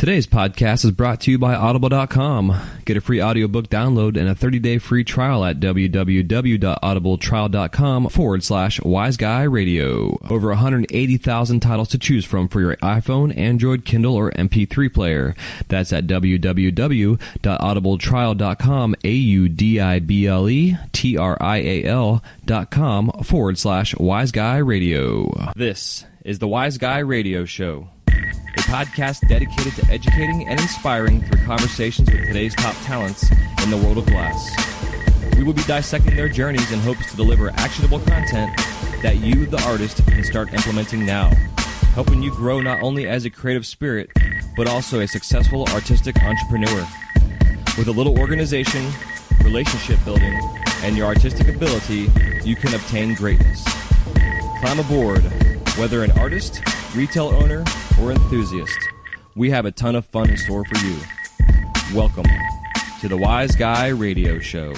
Today's podcast is brought to you by Audible.com. Get a free audiobook download and a 30-day free trial at www.audibletrial.com/WiseGuyRadio. Over 180,000 titles to choose from for your iPhone, Android, Kindle, or MP3 player. That's at www.audibletrial.com, AUDIBLETRIAL.com/WiseGuyRadio. This is the Wise Guy Radio Show, a podcast dedicated to educating and inspiring through conversations with today's top talents in the world of glass. We will be dissecting their journeys in hopes to deliver actionable content that you, the artist, can start implementing now, helping you grow not only as a creative spirit, but also a successful artistic entrepreneur. With a little organization, relationship building, and your artistic ability, you can obtain greatness. Climb aboard, whether an artist, retail owner, or enthusiast. We have a ton of fun in store for you. Welcome to the Wise Guy Radio Show.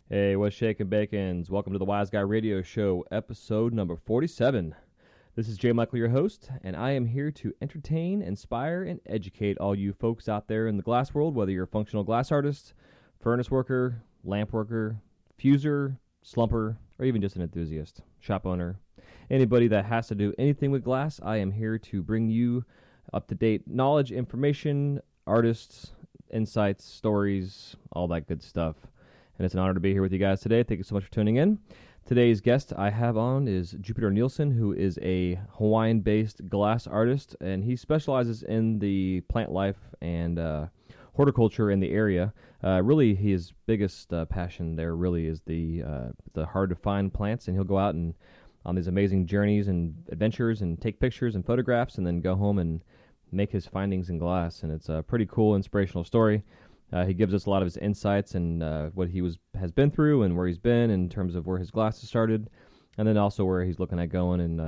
Hey, what's shaking bacons? Welcome to the Wise Guy Radio Show, episode number 47. This is Jay Michael, your host, and I am here to entertain, inspire, and educate all you folks out there in the glass world, whether you're a functional glass artist, furnace worker, lamp worker, fuser, slumper, or even just an enthusiast, shop owner, anybody that has to do anything with glass. I am here to bring you up-to-date knowledge, information, artists, insights, stories, all that good stuff. And it's an honor to be here with you guys today. Thank you so much for tuning in. Today's guest I have on is Jupiter Nielsen, who is a Hawaiian-based glass artist, and he specializes in the plant life and horticulture in the area. Really, his biggest passion there really is the hard-to-find plants, and he'll go out and on these amazing journeys and adventures and take pictures and photographs and then go home and make his findings in glass. And it's a pretty cool, inspirational story. He gives us a lot of his insights and what he has been through and where he's been in terms of where his glasses started, and then also where he's looking at going, and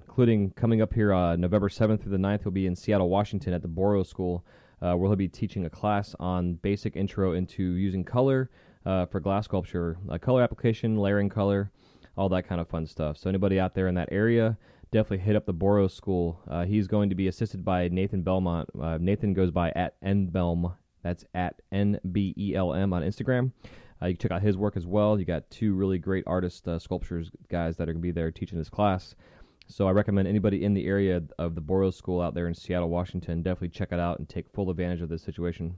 including coming up here November 7th through the 9th, he'll be in Seattle, Washington at the Boreal School, where he'll be teaching a class on basic intro into using color for glass sculpture, color application, layering color, all that kind of fun stuff. So anybody out there in that area, definitely hit up the Boreal School. He's going to be assisted by Nathan Belmont. Nathan goes by @nbelm. That's @NBELM on Instagram. You can check out his work as well. You got two really great artist sculptures guys that are going to be there teaching this class. So I recommend anybody in the area of the Boreal School out there in Seattle, Washington, definitely check it out and take full advantage of this situation,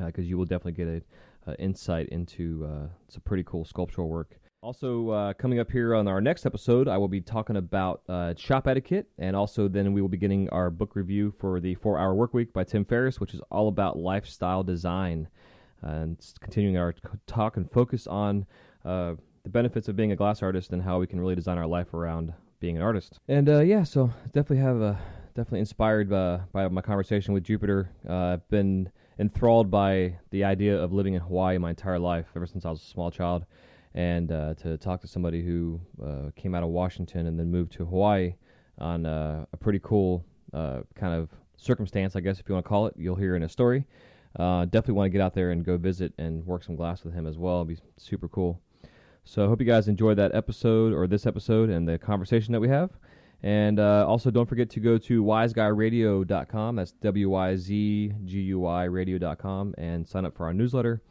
because you will definitely get an insight into some pretty cool sculptural work. Also, coming up here on our next episode, I will be talking about shop etiquette, and also then we will be getting our book review for the 4-Hour Workweek by Tim Ferriss, which is all about lifestyle design, and continuing our talk and focus on the benefits of being a glass artist and how we can really design our life around being an artist. And so definitely inspired by my conversation with Jupiter. I've been enthralled by the idea of living in Hawaii my entire life, ever since I was a small child. And to talk to somebody who came out of Washington and then moved to Hawaii on a pretty cool kind of circumstance, I guess, if you want to call it. You'll hear in a story. Definitely want to get out there and go visit and work some glass with him as well. It'll be super cool. So I hope you guys enjoyed that episode, or this episode, and the conversation that we have. And also don't forget to go to wiseguyradio.com. That's WYZGUI radio.com, and sign up for our newsletter.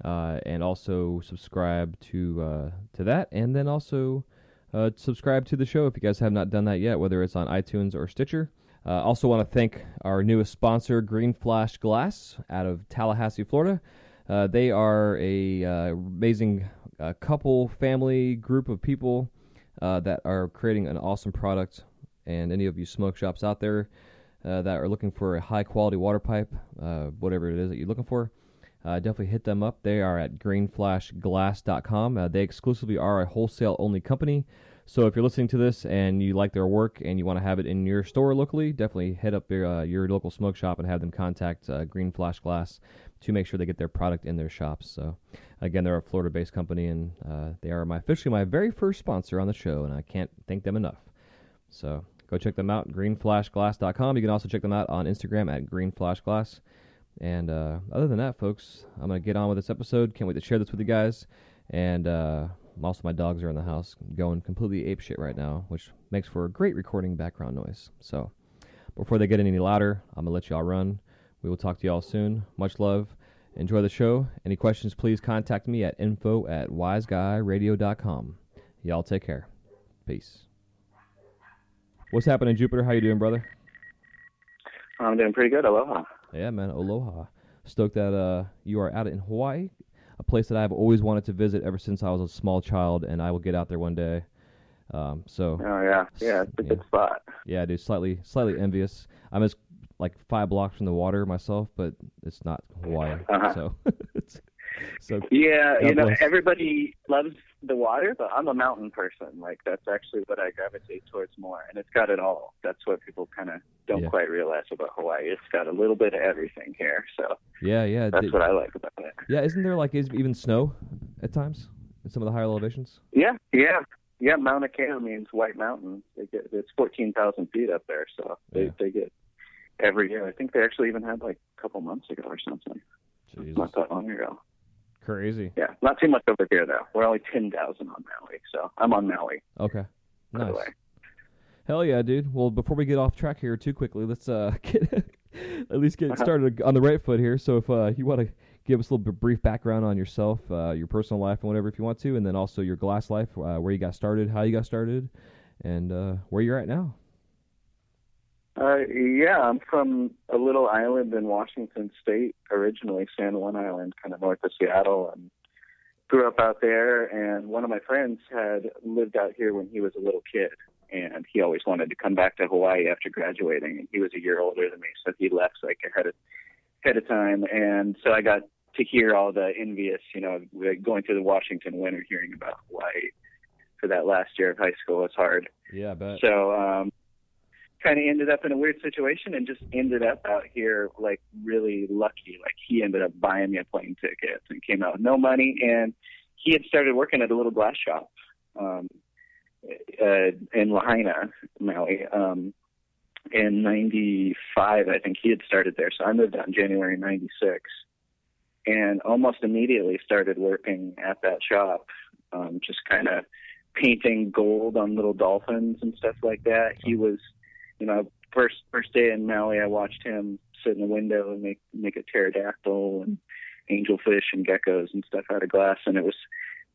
And also subscribe to that, and then also subscribe to the show if you guys have not done that yet, whether it's on iTunes or Stitcher. Also want to thank our newest sponsor, Green Flash Glass, out of Tallahassee, Florida. They are a amazing couple, family, group of people that are creating an awesome product. And any of you smoke shops out there that are looking for a high-quality water pipe, whatever it is that you're looking for, definitely hit them up. They are at greenflashglass.com. They exclusively are a wholesale-only company. So if you're listening to this and you like their work and you want to have it in your store locally, definitely hit up your local smoke shop and have them contact Green Flash Glass to make sure they get their product in their shops. So again, they're a Florida-based company, and they are officially my very first sponsor on the show, and I can't thank them enough. So go check them out, greenflashglass.com. You can also check them out on Instagram at greenflashglass. And other than that, folks, I'm going to get on with this episode. Can't wait to share this with you guys. And Also, my dogs are in the house going completely apeshit right now, which makes for a great recording background noise. So before they get any louder, I'm going to let you all run. We will talk to you all soon. Much love. Enjoy the show. Any questions, please contact me at info@wiseguyradio.com. Y'all take care. Peace. What's happening, Jupiter? How you doing, brother? I'm doing pretty good. Aloha. Yeah, man. Aloha. Stoked that you are out in Hawaii, a place that I've always wanted to visit ever since I was a small child, and I will get out there one day. Oh, yeah. Yeah, it's a good spot. Yeah, dude, slightly envious. I'm just like 5 blocks from the water myself, but it's not Hawaii. So, yeah, everybody loves the water, but I'm a mountain person. Like, that's actually what I gravitate towards more, and it's got it all. That's what people kind of don't quite realize about Hawaii. It's got a little bit of everything here, so yeah, that's what I like about it. Yeah, isn't there like even snow at times in some of the higher elevations? Yeah. Mauna Kea means White Mountain. It's 14,000 feet up there, so they get every year. I think they actually even had like a couple months ago or something. Jesus. Not that long ago. Crazy. Yeah, not too much over here though. We're only 10,000 on Maui, so I'm on Maui. Okay, nice. Hell yeah, dude. Well, before we get off track here too quickly, let's get started on the right foot here. So if you want to give us a little bit brief background on yourself, your personal life and whatever, if you want to, and then also your glass life, where you got started, how you got started, and where you're at now. I'm from a little island in Washington State, originally San Juan Island, kind of north of Seattle, and grew up out there. And one of my friends had lived out here when he was a little kid, and he always wanted to come back to Hawaii after graduating. And he was a year older than me, so he left like ahead of time. And so I got to hear all the envious, going through the Washington winter, hearing about Hawaii for that last year of high school was hard. Yeah, I bet. So, kind of ended up in a weird situation and just ended up out here like really lucky. Like he ended up buying me a plane ticket and came out with no money. And he had started working at a little glass shop in Lahaina, Maui. In 95, I think he had started there. So I moved out in January 96 and almost immediately started working at that shop, just kind of painting gold on little dolphins and stuff like that. He was, first day in Maui, I watched him sit in the window and make a pterodactyl and angelfish and geckos and stuff out of glass, and it was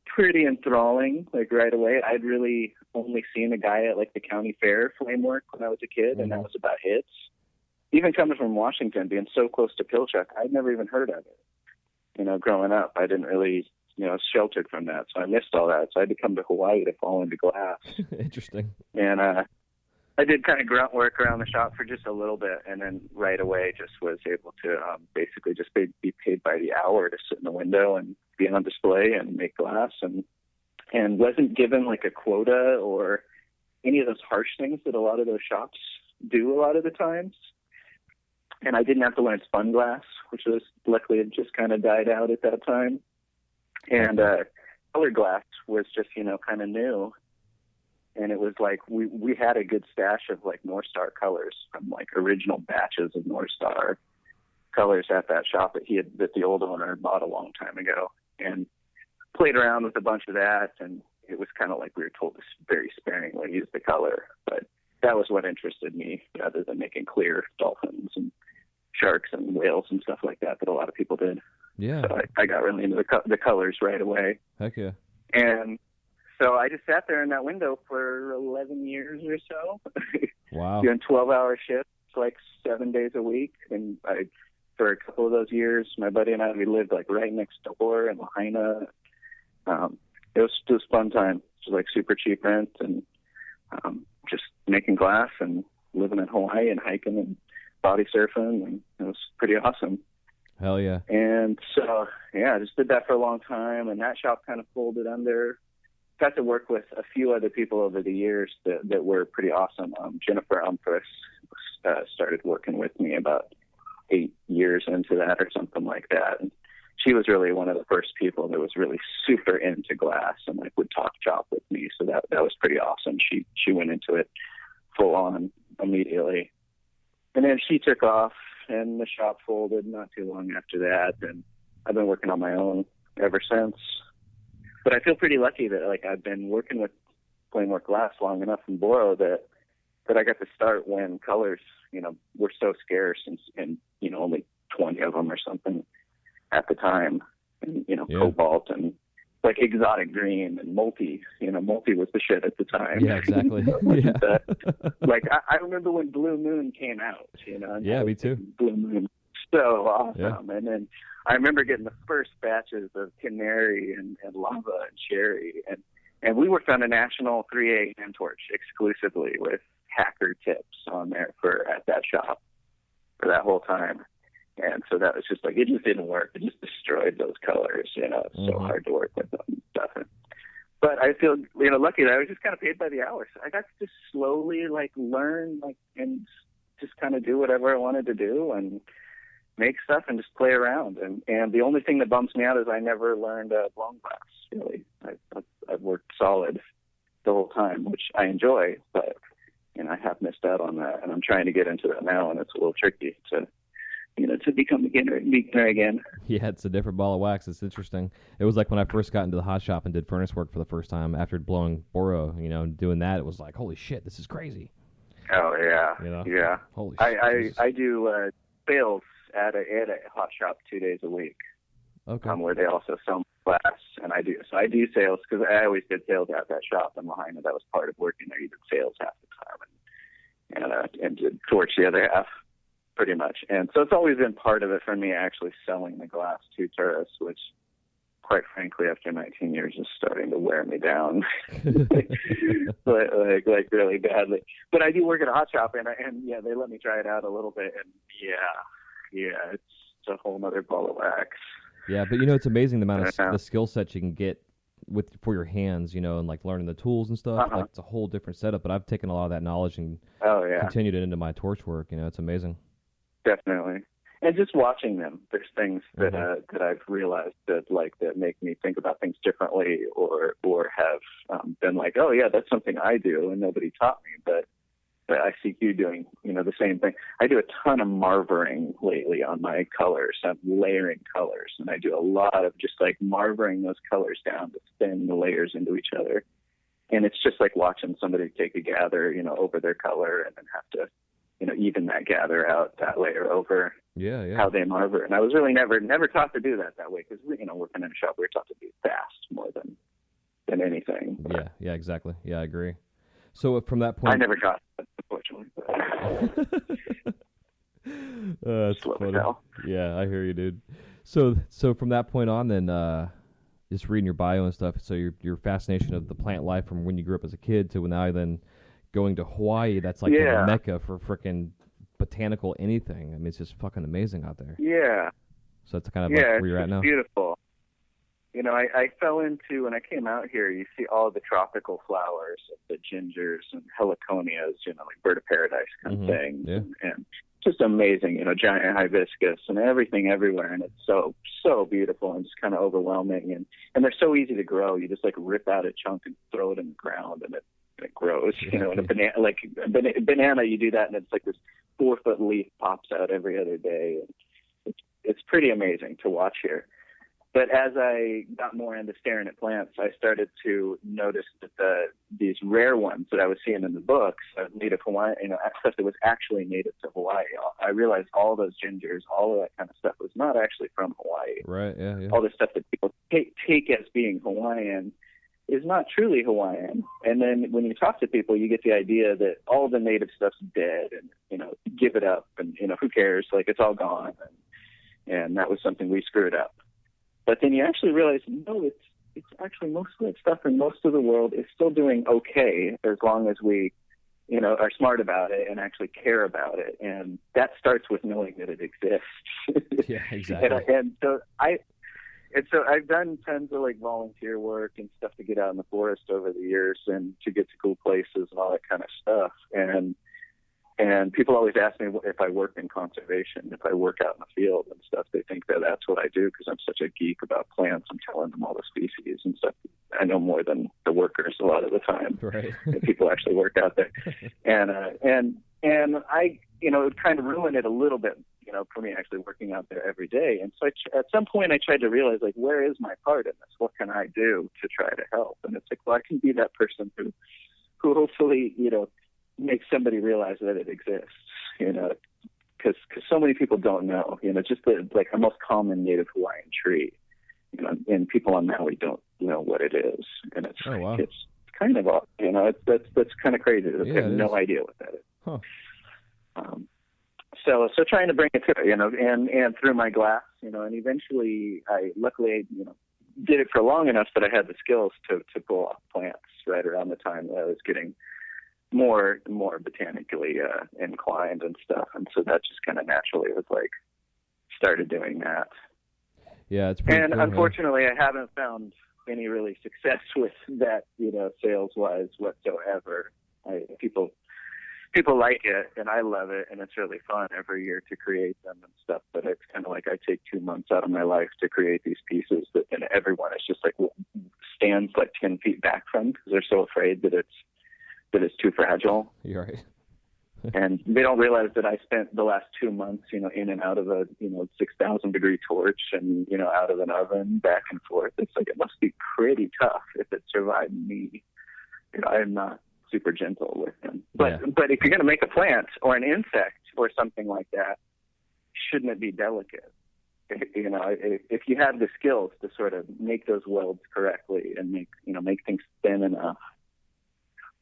pretty enthralling. Like right away, I'd really only seen a guy at like the county fair flame work when I was a kid, and that was about it. Even coming from Washington, being so close to Pilchuck, I'd never even heard of it. Growing up, I didn't really, sheltered from that, so I missed all that. So I had to come to Hawaii to fall into glass. Interesting. And I did kind of grunt work around the shop for just a little bit, and then right away just was able to basically just be paid by the hour to sit in the window and be on display and make glass, and wasn't given like a quota or any of those harsh things that a lot of those shops do a lot of the times. And I didn't have to learn spun glass, which was luckily it just kind of died out at that time. And color glass was just, kind of new. And it was like we had a good stash of like North Star colors from like original batches of North Star colors at that shop that the old owner bought a long time ago, and played around with a bunch of that. And it was kind of like we were told to very sparingly use the color, but that was what interested me rather than making clear dolphins and sharks and whales and stuff like that a lot of people did. Yeah. So I got really into the colors right away. Heck yeah. And so I just sat there in that window for 11 years or so. Wow. Doing 12-hour shifts, like 7 days a week. And for a couple of those years, my buddy and I, we lived like right next door in Lahaina. It was fun time. It was like super cheap rent, and just making glass and living in Hawaii and hiking and body surfing, and it was pretty awesome. Hell yeah. And so, I just did that for a long time, and that shop kind of folded under. Got to work with a few other people over the years that were pretty awesome. Jennifer Umphris started working with me about 8 years into that or something like that. And she was really one of the first people that was really super into glass and like would talk shop with me. So that was pretty awesome. She went into it full on immediately. And then she took off and the shop folded not too long after that. And I've been working on my own ever since. But I feel pretty lucky that like I've been working with plain-work glass long enough in Boro that I got to start when colors, were so scarce and only 20 of them or something at the time. And, cobalt and like exotic green and multi was the shit at the time. Yeah, exactly. Yeah. Like I remember when Blue Moon came out, and yeah, me too. Blue Moon, so awesome. Yeah. And then I remember getting the first batches of Canary and Lava and Cherry, and we worked on a national 3A hand torch exclusively with hacker tips on there at that shop for that whole time. And so that was just like, it just didn't work. It just destroyed those colors, It's so hard to work with them and stuff. But I feel, lucky that I was just kind of paid by the hour. So I got to just slowly like learn and just kind of do whatever I wanted to do and make stuff and just play around. And the only thing that bumps me out is I never learned blown glass, really. I've worked solid the whole time, which I enjoy, but I have missed out on that. And I'm trying to get into that now, and it's a little tricky to become a beginner again. Yeah, it's a different ball of wax. It's interesting. It was like when I first got into the hot shop and did furnace work for the first time after blowing Boro, doing that, it was like, holy shit, this is crazy. Oh, yeah. Yeah. Holy shit. I do sales at a hot shop 2 days a week. Okay. Where they also sell glass, and I do sales because I always did sales at that shop in Lahaina. That was part of working there. You did sales half the time and did torch the other half, pretty much. And so it's always been part of it for me, actually selling the glass to tourists, which, quite frankly, after 19 years is starting to wear me down, like really badly. But I do work at a hot shop, and yeah, they let me try it out a little bit, and yeah, it's a whole nother ball of wax. Yeah, but it's amazing the amount of the skill sets you can get for your hands, and like learning the tools and stuff. Like it's a whole different setup. But I've taken a lot of that knowledge and continued it into my torch work. It's amazing. Definitely. And just watching them, there's things that I've realized that make me think about things differently, or have been like, oh yeah, that's something I do and nobody taught me, but I see you doing, the same thing. I do a ton of marvering lately on my colors. I'm layering colors, and I do a lot of just like marvering those colors down to thin the layers into each other. And it's just like watching somebody take a gather, over their color and then have to, even that gather out, that layer over how they marver. And I was really never taught to do that way because, working in a shop, we were taught to be fast more than anything. But yeah, exactly. Yeah, I agree. So from that point... I never got it, unfortunately. That's funny. Yeah, I hear you, dude. So from that point on, then, just reading your bio and stuff, so your fascination of the plant life from when you grew up as a kid to now then going to Hawaii, that's like the mecca for frickin' botanical anything. I mean, it's just fucking amazing out there. Yeah. So that's kind of like where you're at now? Yeah, it's beautiful. I fell into, when I came out here, you see all the tropical flowers, the gingers and heliconias, like bird of paradise kind of things. Yeah. And just amazing, giant hibiscus and everything everywhere. And it's so, so beautiful and just kind of overwhelming. And they're so easy to grow. You just like rip out a chunk and throw it in the ground and it grows, and a banana, you do that and it's like this 4-foot leaf pops out every other day. It's pretty amazing to watch here. But as I got more into staring at plants, I started to notice that these rare ones that I was seeing in the books, native Hawaiian, stuff that was actually native to Hawaii. I realized all those gingers, all of that kind of stuff was not actually from Hawaii. Right, yeah. All the stuff that people take as being Hawaiian is not truly Hawaiian. And then when you talk to people, you get the idea that all the native stuff's dead and, give it up and, who cares? Like, it's all gone. And that was something we screwed up. But then you actually realize, no, it's actually most of that stuff in most of the world is still doing okay as long as we, are smart about it and actually care about it. And that starts with knowing that it exists. Yeah, exactly. And so I've done tons of like volunteer work and stuff to get out in the forest over the years and to get to cool places and all that kind of stuff. And people always ask me if I work in conservation, if I work out in the field and stuff. They think that that's what I do because I'm such a geek about plants. I'm telling them all the species and stuff. I know more than the workers a lot of the time. Right. And people actually work out there. And I, kind of ruin it a little bit, for me actually working out there every day. And so at some point I tried to realize, like, where is my part in this? What can I do to try to help? And it's like, well, I can be that person who hopefully, makes somebody realize that it exists, because so many people don't know, just like a most common native Hawaiian tree, and people on Maui don't know what it is. And it's, oh, wow. It's kind of, that's kind of crazy. I have no idea what that is. Huh. So trying to bring it to, and through my glass, and eventually I luckily, did it for long enough that I had the skills to pull off plants right around the time that I was getting more botanically inclined and stuff. And so that just kind of naturally was like, started doing that. Yeah, it's pretty cool, unfortunately, I haven't found any really success with that, sales-wise whatsoever. People like it, and I love it, and it's really fun every year to create them and stuff. But it's kind of like I take 2 months out of my life to create these pieces that then everyone is just like stands like 10 feet back from, because they're so afraid that it's too fragile. You're right. And they don't realize that I spent the last 2 months, in and out of a 6,000 degree torch and out of an oven back and forth. It's like it must be pretty tough if it survived me. I am not super gentle with them. But if you're going to make a plant or an insect or something like that, shouldn't it be delicate? If you have the skills to sort of make those welds correctly and make things thin enough,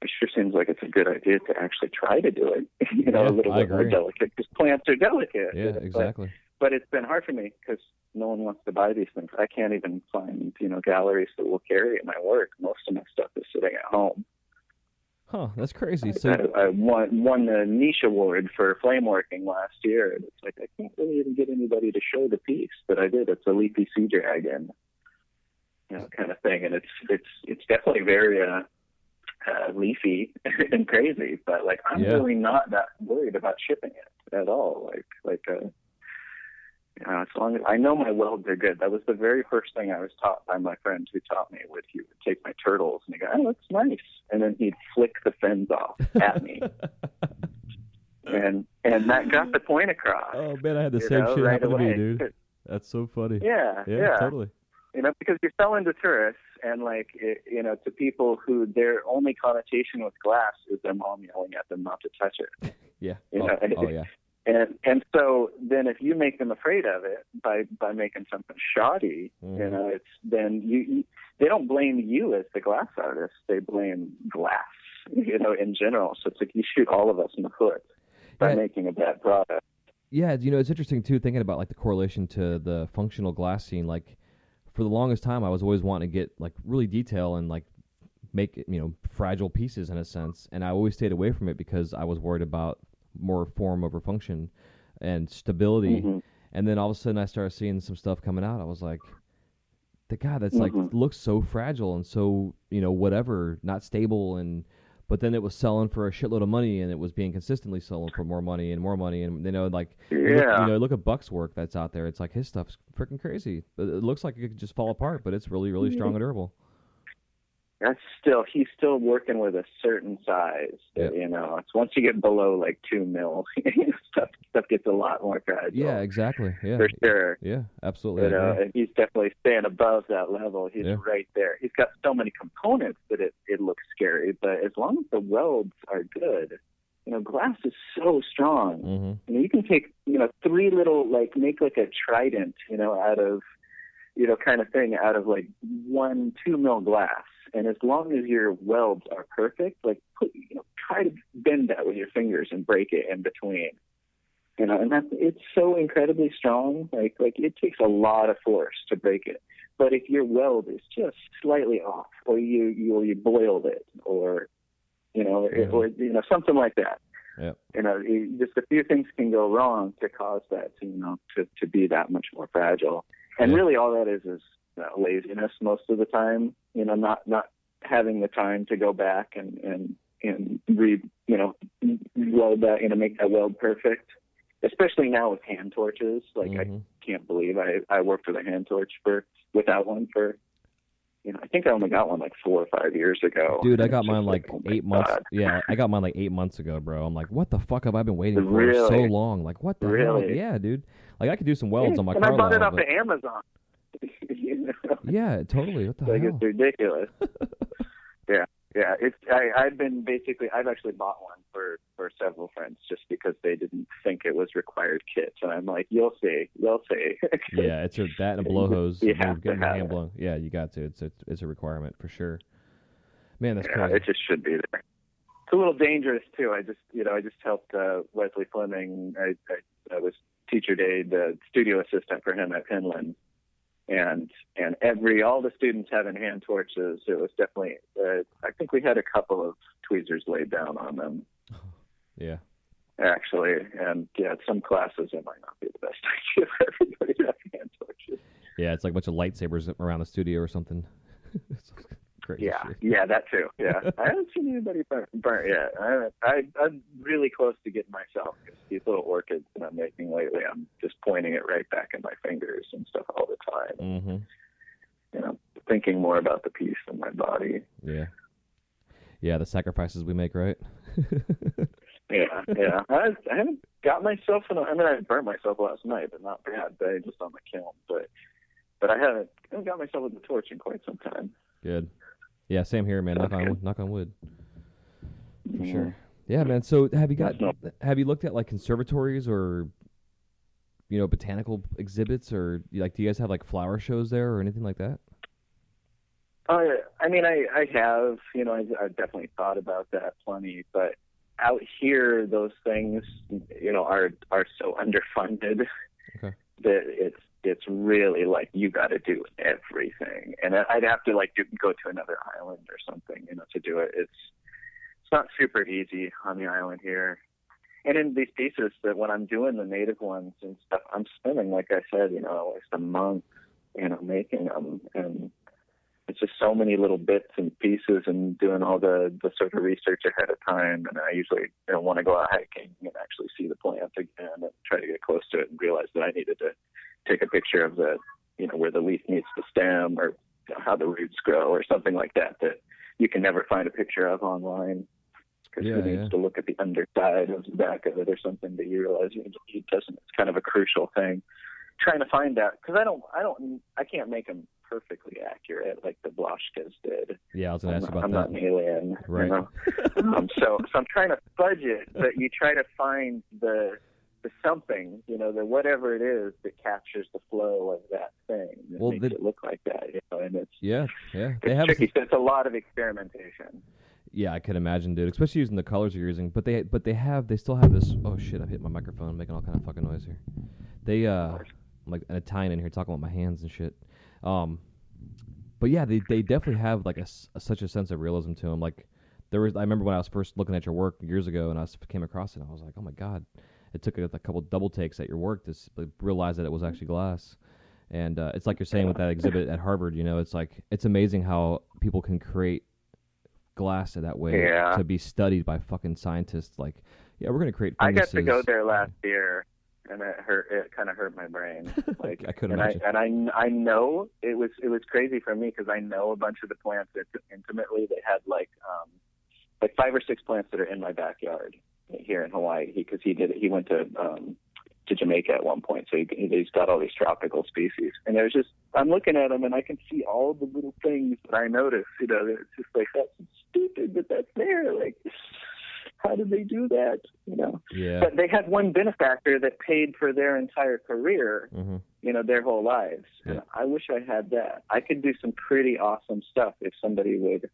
it sure seems like it's a good idea to actually try to do it, a little bit more delicate, because plants are delicate. Yeah, exactly. But it's been hard for me because no one wants to buy these things. I can't even find, galleries that will carry my work. Most of my stuff is sitting at home. Huh, that's crazy. I won the niche award for flame working last year, and it's like I can't really even get anybody to show the piece that I did. It's a leafy sea dragon, kind of thing, and it's definitely very leafy and crazy. But like I'm really not that worried about shipping it at all. As long as I know my welds are good. That was the very first thing I was taught by my friend who taught me. He would take my turtles and he'd go, "Oh, that's nice," and then he'd flick the fins off at me, and that got the point across. Oh man, I had the same shit right happen to away. me, dude. That's so funny. Yeah, totally. Because you're selling to tourists, and to people who their only connotation with glass is their mom yelling at them not to touch it. Yeah. Yeah. And so then if you make them afraid of it by making something shoddy, it's then they don't blame you as the glass artist. They blame glass, in general. So it's like you shoot all of us in the foot by making a bad product. Yeah, it's interesting too, thinking about like the correlation to the functional glass scene. Like for the longest time, I was always wanting to get like really detail and like make fragile pieces in a sense, and I always stayed away from it because I was worried about more form over function and stability. Mm-hmm. And then all of a sudden I started seeing some stuff coming out. I was like, that's like looks so fragile and so whatever, not stable. But then it was selling for a shitload of money, and it was being consistently selling for more money and more money. And look at Buck's work that's out there. It's like his stuff's freaking crazy. It looks like it could just fall apart, but it's really, really strong and durable. He's still working with a certain size. It's once you get below like 2 mil, stuff gets a lot more fragile. Yeah, exactly. Yeah, for sure. Yeah, absolutely. And he's definitely staying above that level. He's right there. He's got so many components that it looks scary. But as long as the welds are good, glass is so strong. Mm-hmm. You can take 3 little make like a trident, out of kind of thing out of like 1-2 mil glass. And as long as your welds are perfect, try to bend that with your fingers and break it in between. And it's so incredibly strong. Like it takes a lot of force to break it. But if your weld is just slightly off, or you boiled it, or something like that. Yep. Just a few things can go wrong to cause that to be that much more fragile. And really all that is laziness most of the time, not having the time to go back and weld that, make that weld perfect, especially now with hand torches. I can't believe I worked with a hand torch without one for I think I only got one like 4 or 5 years ago. Dude, I got mine like oh 8 months. God. Yeah, I got mine like 8 months ago, bro. I'm like, what the fuck have I been waiting for Really? so long? Like, what the hell? Really? Yeah, dude. Like, I could do some welds on my and Carlisle. I bought it off but... of Amazon. Yeah, totally. What the hell? It's ridiculous. Yeah. I've actually bought one for several friends just because they didn't think it was required kits, and I'm like, you'll see. Yeah, it's that and a blow hose. You have to getting your have hand it. blown. Yeah, you got to. It's a requirement for sure. Man, that's Yeah, crazy. it just should be there. It's a little dangerous too. I just helped Wesley Fleming. I was teacher day, the studio assistant for him at Penland. And all the students having hand torches. It was definitely, I think we had a couple of tweezers laid down on them. Yeah. Actually, and yeah, some classes it might not be the best idea for everybody to have hand torches. Yeah, it's like a bunch of lightsabers around the studio or something. It's crazy shit. Yeah, that too. Yeah, I haven't seen anybody burnt yet. I'm really close to getting myself, because these little orchids that I'm making lately, I'm just pointing it right back in my fingers and stuff all the time. Mm-hmm. Thinking more about the piece than my body. Yeah, the sacrifices we make, right? Yeah. I haven't got myself I burnt myself last night, but not bad. Just on the kiln. But I haven't got myself with the torch in quite some time. Good. Yeah, same here, man. Knock on wood. For sure. Yeah, man. So have you looked at like conservatories or botanical exhibits, or like do you guys have like flower shows there or anything like that? I have, I've definitely thought about that plenty, but out here, those things, are so underfunded that it's really like you got to do everything, and I'd have to like go to another island or something, to do it. It's not super easy on the island here. And in these pieces, that when I'm doing the native ones and stuff, I'm spending, like I said, at least a month, making them, and it's just so many little bits and pieces, and doing all the sort of research ahead of time. And I usually want to go out hiking and actually see the plant again and try to get close to it, and realize that I needed to take a picture of the, where the leaf meets the stem, or how the roots grow, or something like that you can never find a picture of online, because you need to look at the underside of the back of it or something that you realize it doesn't. It's kind of a crucial thing. Trying to find that, because I can't make them perfectly accurate like the Bloshkas did. Yeah, I was going to ask about that. I'm not an alien, right? So I'm trying to fudge it, but you try to find the something, the whatever it is that captures the flow of that thing that makes it look like that, and it's They tricky. So it's a lot of experimentation. Yeah, I could imagine, dude. Especially using the colors you're using, but they still have this. Oh shit! I've hit my microphone, making all kind of fucking noise here. I'm like an Italian in here talking about my hands and shit. But yeah, they definitely have like such a sense of realism to them. Like I remember when I was first looking at your work years ago, and I came across it, and I was like, oh my god. It took a couple double takes at your work to realize that it was actually glass. And it's like you're saying with that exhibit at Harvard, it's like, it's amazing how people can create glass that way to be studied by fucking scientists. Like, we're going to create funguses. I got to go there last year, and it kind of hurt my brain. Like, I couldn't imagine. I know it was crazy for me, because I know a bunch of the plants intimately. They had like 5 or 6 plants that are in my backyard here in Hawaii, because he went to Jamaica at one point, so he's got all these tropical species, and there's just, I'm looking at them and I can see all the little things that I notice. It's just like, that's stupid, but that's there. Like, how did they do that? But they had one benefactor that paid for their entire career, their whole lives. Yeah. I wish I had that. I could do some pretty awesome stuff if somebody would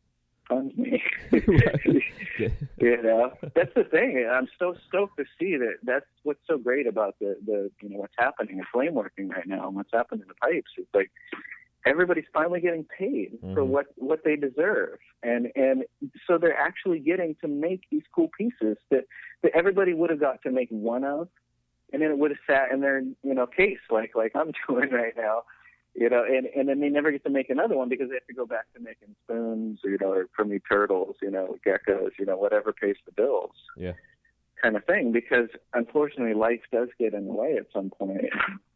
fund me. That's the thing. I'm so stoked to see that's what's so great about the what's happening in flame working right now, and what's happening in the pipes. It's like everybody's finally getting paid for what they deserve, and so they're actually getting to make these cool pieces that everybody would have got to make one of, and then it would have sat in their case like I'm doing right now. And then they never get to make another one, because they have to go back to making spoons, or for me turtles, geckos, whatever pays the bills. Yeah. Kind of thing, because unfortunately life does get in the way at some point.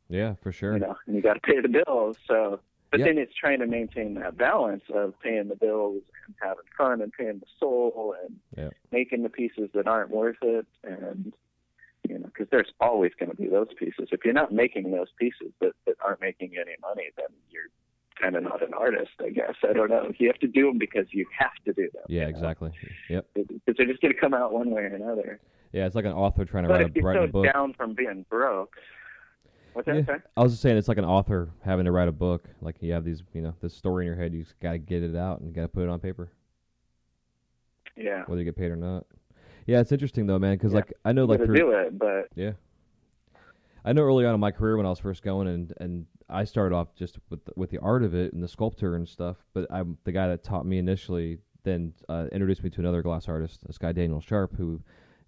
Yeah, for sure. And you got to pay the bills. So But then it's trying to maintain that balance of paying the bills and having fun and paying the soul and making the pieces that aren't worth it. And, you know, because there's always going to be those pieces. If you're not making those pieces that aren't making any money, then you're kind of not an artist, I guess. I don't know. You have to do them because you have to do them. Yeah, exactly. Yep. Because they're just going to come out one way or another. Yeah, it's like an author trying to write a book. But if you're so down from being broke. What's that? Yeah. I was just saying, it's like an author having to write a book. Like you have these, you know, this story in your head. You just got to get it out and got to put it on paper. Yeah. Whether you get paid or not. Yeah, it's interesting though, man. Because like I know, like do it, but I know early on in my career when I was first going, and I started off just with the art of it and the sculpture and stuff. But I'm the guy that taught me initially, then introduced me to another glass artist, this guy Daniel Sharp, who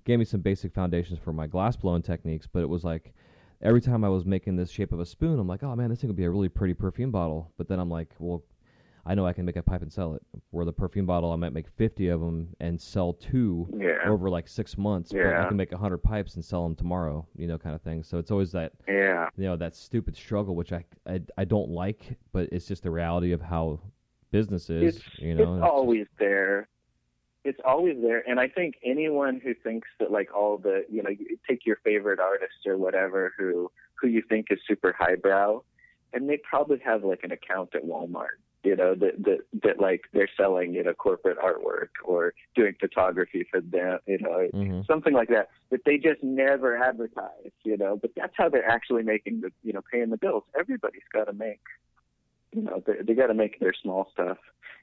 gave me some basic foundations for my glass blowing techniques. But it was like, every time I was making this shape of a spoon, I'm like, oh man, this thing would be a really pretty perfume bottle. But then I'm like, well, I know I can make a pipe and sell it. Where the perfume bottle, I might make 50 of them and sell 2 over like 6 months. But I can make 100 pipes and sell them tomorrow, you know, kind of thing. So it's always that, you know, that stupid struggle, which I don't like, but it's just the reality of how business is. You know, it's always there. It's always there, and I think anyone who thinks that like all the, you know, you take your favorite artist or whatever who you think is super highbrow, and they probably have like an account at Walmart, you know, that like they're selling, you know, corporate artwork or doing photography for them, you know, something like that they just never advertise, you know, but that's how they're actually making the, you know, paying the bills. Everybody's got to make, you know, they got to make their small stuff,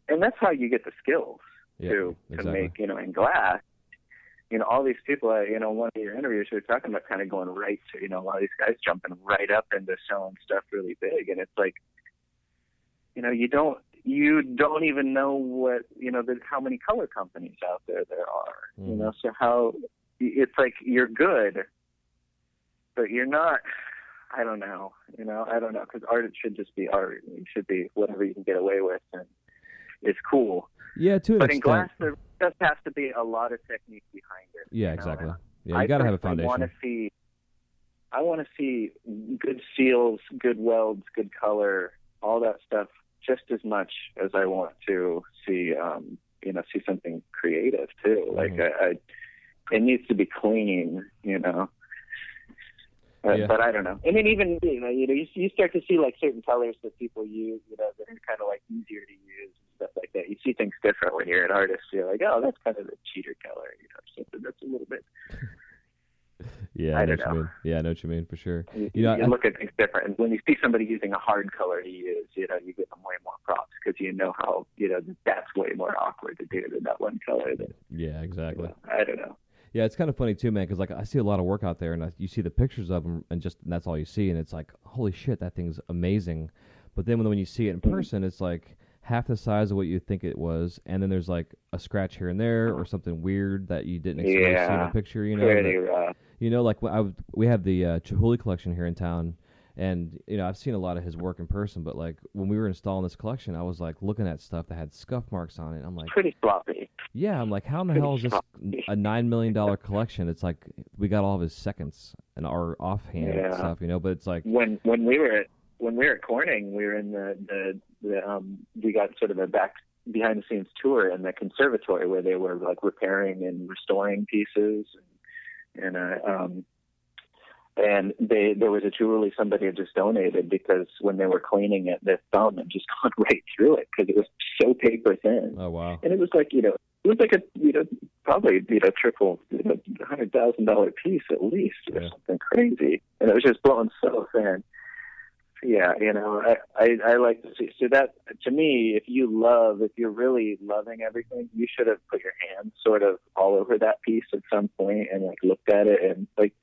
and that's how you get the skills. To make, you know, in glass, you know, all these people, you know, one of your interviews, you were talking about kind of going right to, you know, a lot of these guys jumping right up into selling stuff really big. And it's like, you know, you don't even know what, you know, how many color companies out there are, you know, so how it's like you're good, but you're not, I don't know, because art should just be art. It should be whatever you can get away with, and it's cool. Yeah, to an but extent. In glass, there does have to be a lot of technique behind it. Yeah, exactly. Yeah, you got to have a foundation. I want to see good seals, good welds, good color, all that stuff, just as much as I want to see, you know, see something creative too. Like it needs to be clean, you know. But I don't know. And then even, you know, you start to see like certain colors that people use, you know, that are kind of like easier to use and stuff like that. You see things different when you're an artist. You're like, oh, that's kind of a cheater color, you know, something that's a little bit. Yeah, I know what you mean. Yeah, I know what you mean for sure. You know, you look at things different, and when you see somebody using a hard color to use, you know, you give them way more props because you know how, you know, that's way more awkward to do than that one color. Yeah, exactly. You know, I don't know. Yeah, it's kind of funny too, man, because like I see a lot of work out there, and you see the pictures of them, and that's all you see, and it's like, holy shit, that thing's amazing. But then when you see it in person, it's like half the size of what you think it was, and then there's like a scratch here and there, or something weird that you didn't expect to see in a picture. You know, pretty rough. You know, like we have the Chihuly collection here in town. And, you know, I've seen a lot of his work in person, but, like, when we were installing this collection, I was, like, looking at stuff that had scuff marks on it. I'm like... Pretty sloppy. Yeah, I'm like, how in the hell is this a $9 million collection? It's like, we got all of his seconds and our offhand stuff, you know, but it's like... When we were at Corning, we were in we got sort of a behind-the-scenes tour in the conservatory where they were, like, repairing and restoring pieces, and there was a Chihuly somebody had just donated because when they were cleaning it, their thumb had just gone right through it because it was so paper thin. Oh, wow. And it was like, you know, it was like a, you know, probably, you know, triple, you know, $100,000 piece at least or something crazy. And it was just blowing so thin. Yeah, you know, I like to see. So that, to me, if you're really loving everything, you should have put your hands sort of all over that piece at some point and, like, looked at it and, like,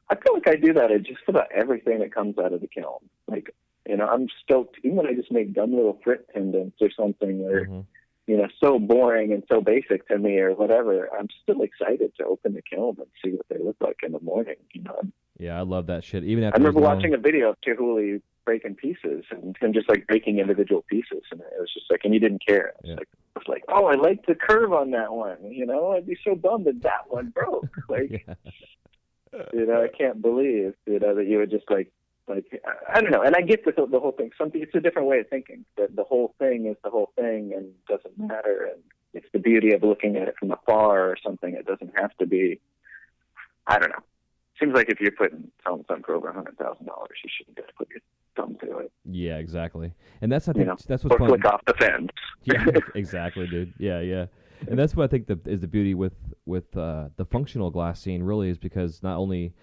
I feel like I do that at just about everything that comes out of the kiln. Like, you know, I'm stoked, even when I just make dumb little frit pendants or something that are, you know, so boring and so basic to me or whatever, I'm still excited to open the kiln and see what they look like in the morning, you know. Yeah, I love that shit. Even after I remember watching a video of Chihuly breaking pieces and him just, like, breaking individual pieces, and it was just like, and you didn't care. It was like, oh, I like the curve on that one, you know. I'd be so bummed that that one broke. Like... You know, I can't believe, you know, that you would just like Like, I don't know. And I get the whole thing. It's a different way of thinking. That the whole thing is the whole thing and doesn't matter. And it's the beauty of looking at it from afar or something. It doesn't have to be, I don't know. Seems like if you're selling something for over $100,000, you shouldn't just put your thumb to it. Yeah, exactly. And that's, I think, that's what's or fun. Click off the fence. Yeah, exactly, dude. Yeah. And that's what I think is the beauty with the functional glass scene really is because not only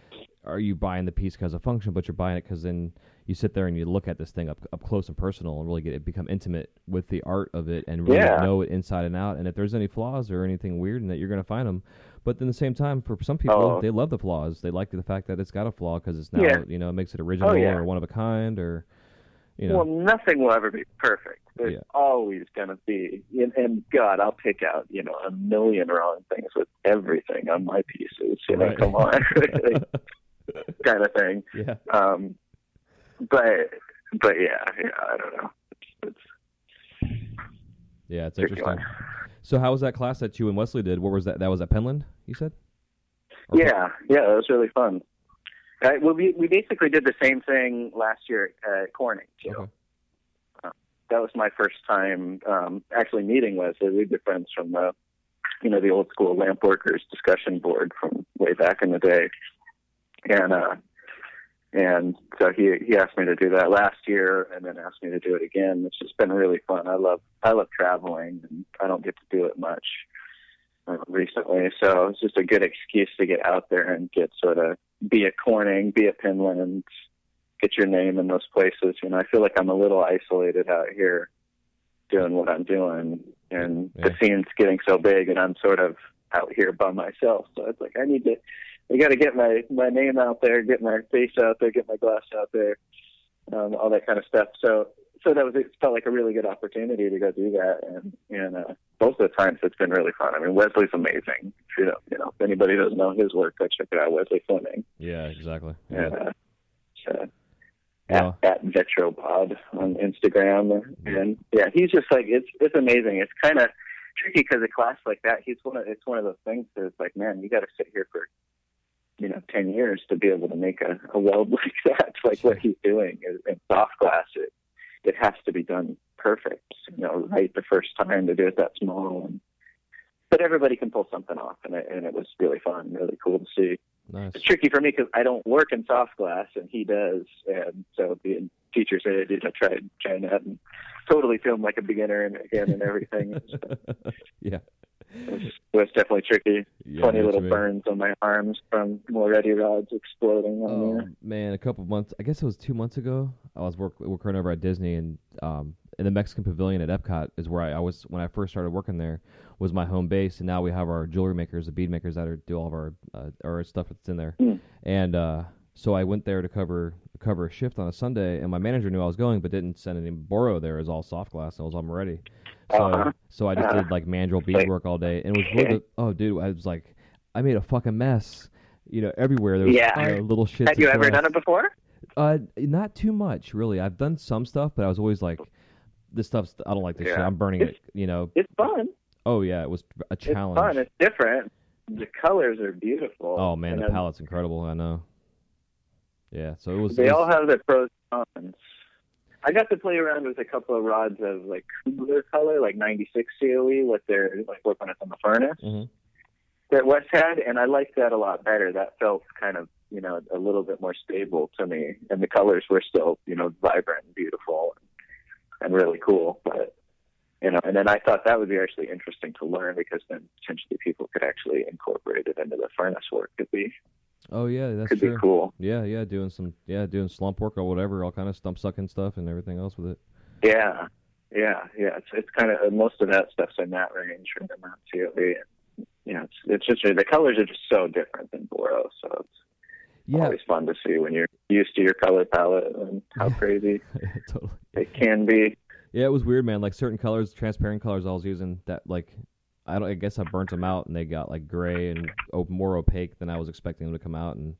are you buying the piece because of function, but you're buying it because then you sit there and you look at this thing up close and personal and really become intimate with the art of it and really know it inside and out. And if there's any flaws or anything weird in that, you're going to find them. But then at the same time, for some people, they love the flaws. They like the fact that it's got a flaw because it's now, it makes it original or one of a kind or, Well, nothing will ever be perfect. There's always going to be, and God, I'll pick out, a million wrong things with everything on my pieces. Come on. kind of thing. Yeah. But I don't know. It's interesting. So how was that class that you and Wesley did? What was that? That was at Penland, you said? Yeah, it was really fun. We basically did the same thing last year at Corning, too. Okay. That was my first time actually meeting Wesley. We'd been friends from the old school lamp workers discussion board from way back in the day. And so he asked me to do that last year and then asked me to do it again. It's just been really fun. I love traveling, and I don't get to do it much recently. So it's just a good excuse to get out there and get sort of be at Corning, be at Penland, get your name in those places. I feel like I'm a little isolated out here doing what I'm doing, and the scene's getting so big, and I'm sort of out here by myself. So it's like I got to get my name out there, get my face out there, get my glass out there, all that kind of stuff. So it felt like a really good opportunity to go do that, and both of the times it's been really fun. I mean, Wesley's amazing. If anybody doesn't know his work, go check it out. Wesley Fleming. Yeah, exactly. Yeah. At Vetrobod on Instagram, and he's just like it's amazing. It's kind of tricky because a class like that, it's one of those things that it's like, man, you got to sit here for 10 years to be able to make a weld like that. Like what he's doing in soft glass, it has to be done perfect, right the first time to do it that small. But everybody can pull something off, and it was really fun, really cool to see. Nice. It's tricky for me because I don't work in soft glass, and he does, and so the teacher's aid, I tried trying that and totally filmed like a beginner and everything. Yeah. It was definitely tricky. Funny little burns on my arms from Moretti rods exploding on there. Man, a couple months, I guess it was 2 months ago, I was working over at Disney, and in the Mexican Pavilion at Epcot is where I was when I first started working there, was my home base, and now we have our jewelry makers, the bead makers that do all of our stuff that's in there. And so I went there to cover a shift on a Sunday, and my manager knew I was going but didn't send any Boro there. It was all soft glass, and it was all Moretti. So I just did like mandrel beadwork all day, and it was dude, I was like, I made a fucking mess, everywhere. There was little shits. Had you ever done it before? Not too much, really. I've done some stuff, but I was always like, I don't like this shit. I'm burning it, It's fun. Oh yeah, it was a challenge. It's fun. It's different. The colors are beautiful. Oh man, the palette's incredible. I know. Yeah, so it was. They all have their pros and cons. I got to play around with a couple of rods of like cooler color, like 96 COE, what they're like working on the furnace that Wes had, and I liked that a lot better. That felt kind of a little bit more stable to me, and the colors were still vibrant and beautiful and really cool. But and then I thought that would be actually interesting to learn because then potentially people could actually incorporate it into the furnace work. Could be cool. Yeah, doing slump work or whatever, all kind of stump sucking stuff and everything else with it. Yeah. It's kind of most of that stuff's in that range from the Mount COE. It's just the colors are just so different than Boro, so it's always fun to see when you're used to your color palette and how crazy totally. It can be. Yeah, it was weird, man. Like certain colors, transparent colors I was using that like I guess I burnt them out and they got like gray and more opaque than I was expecting them to come out, and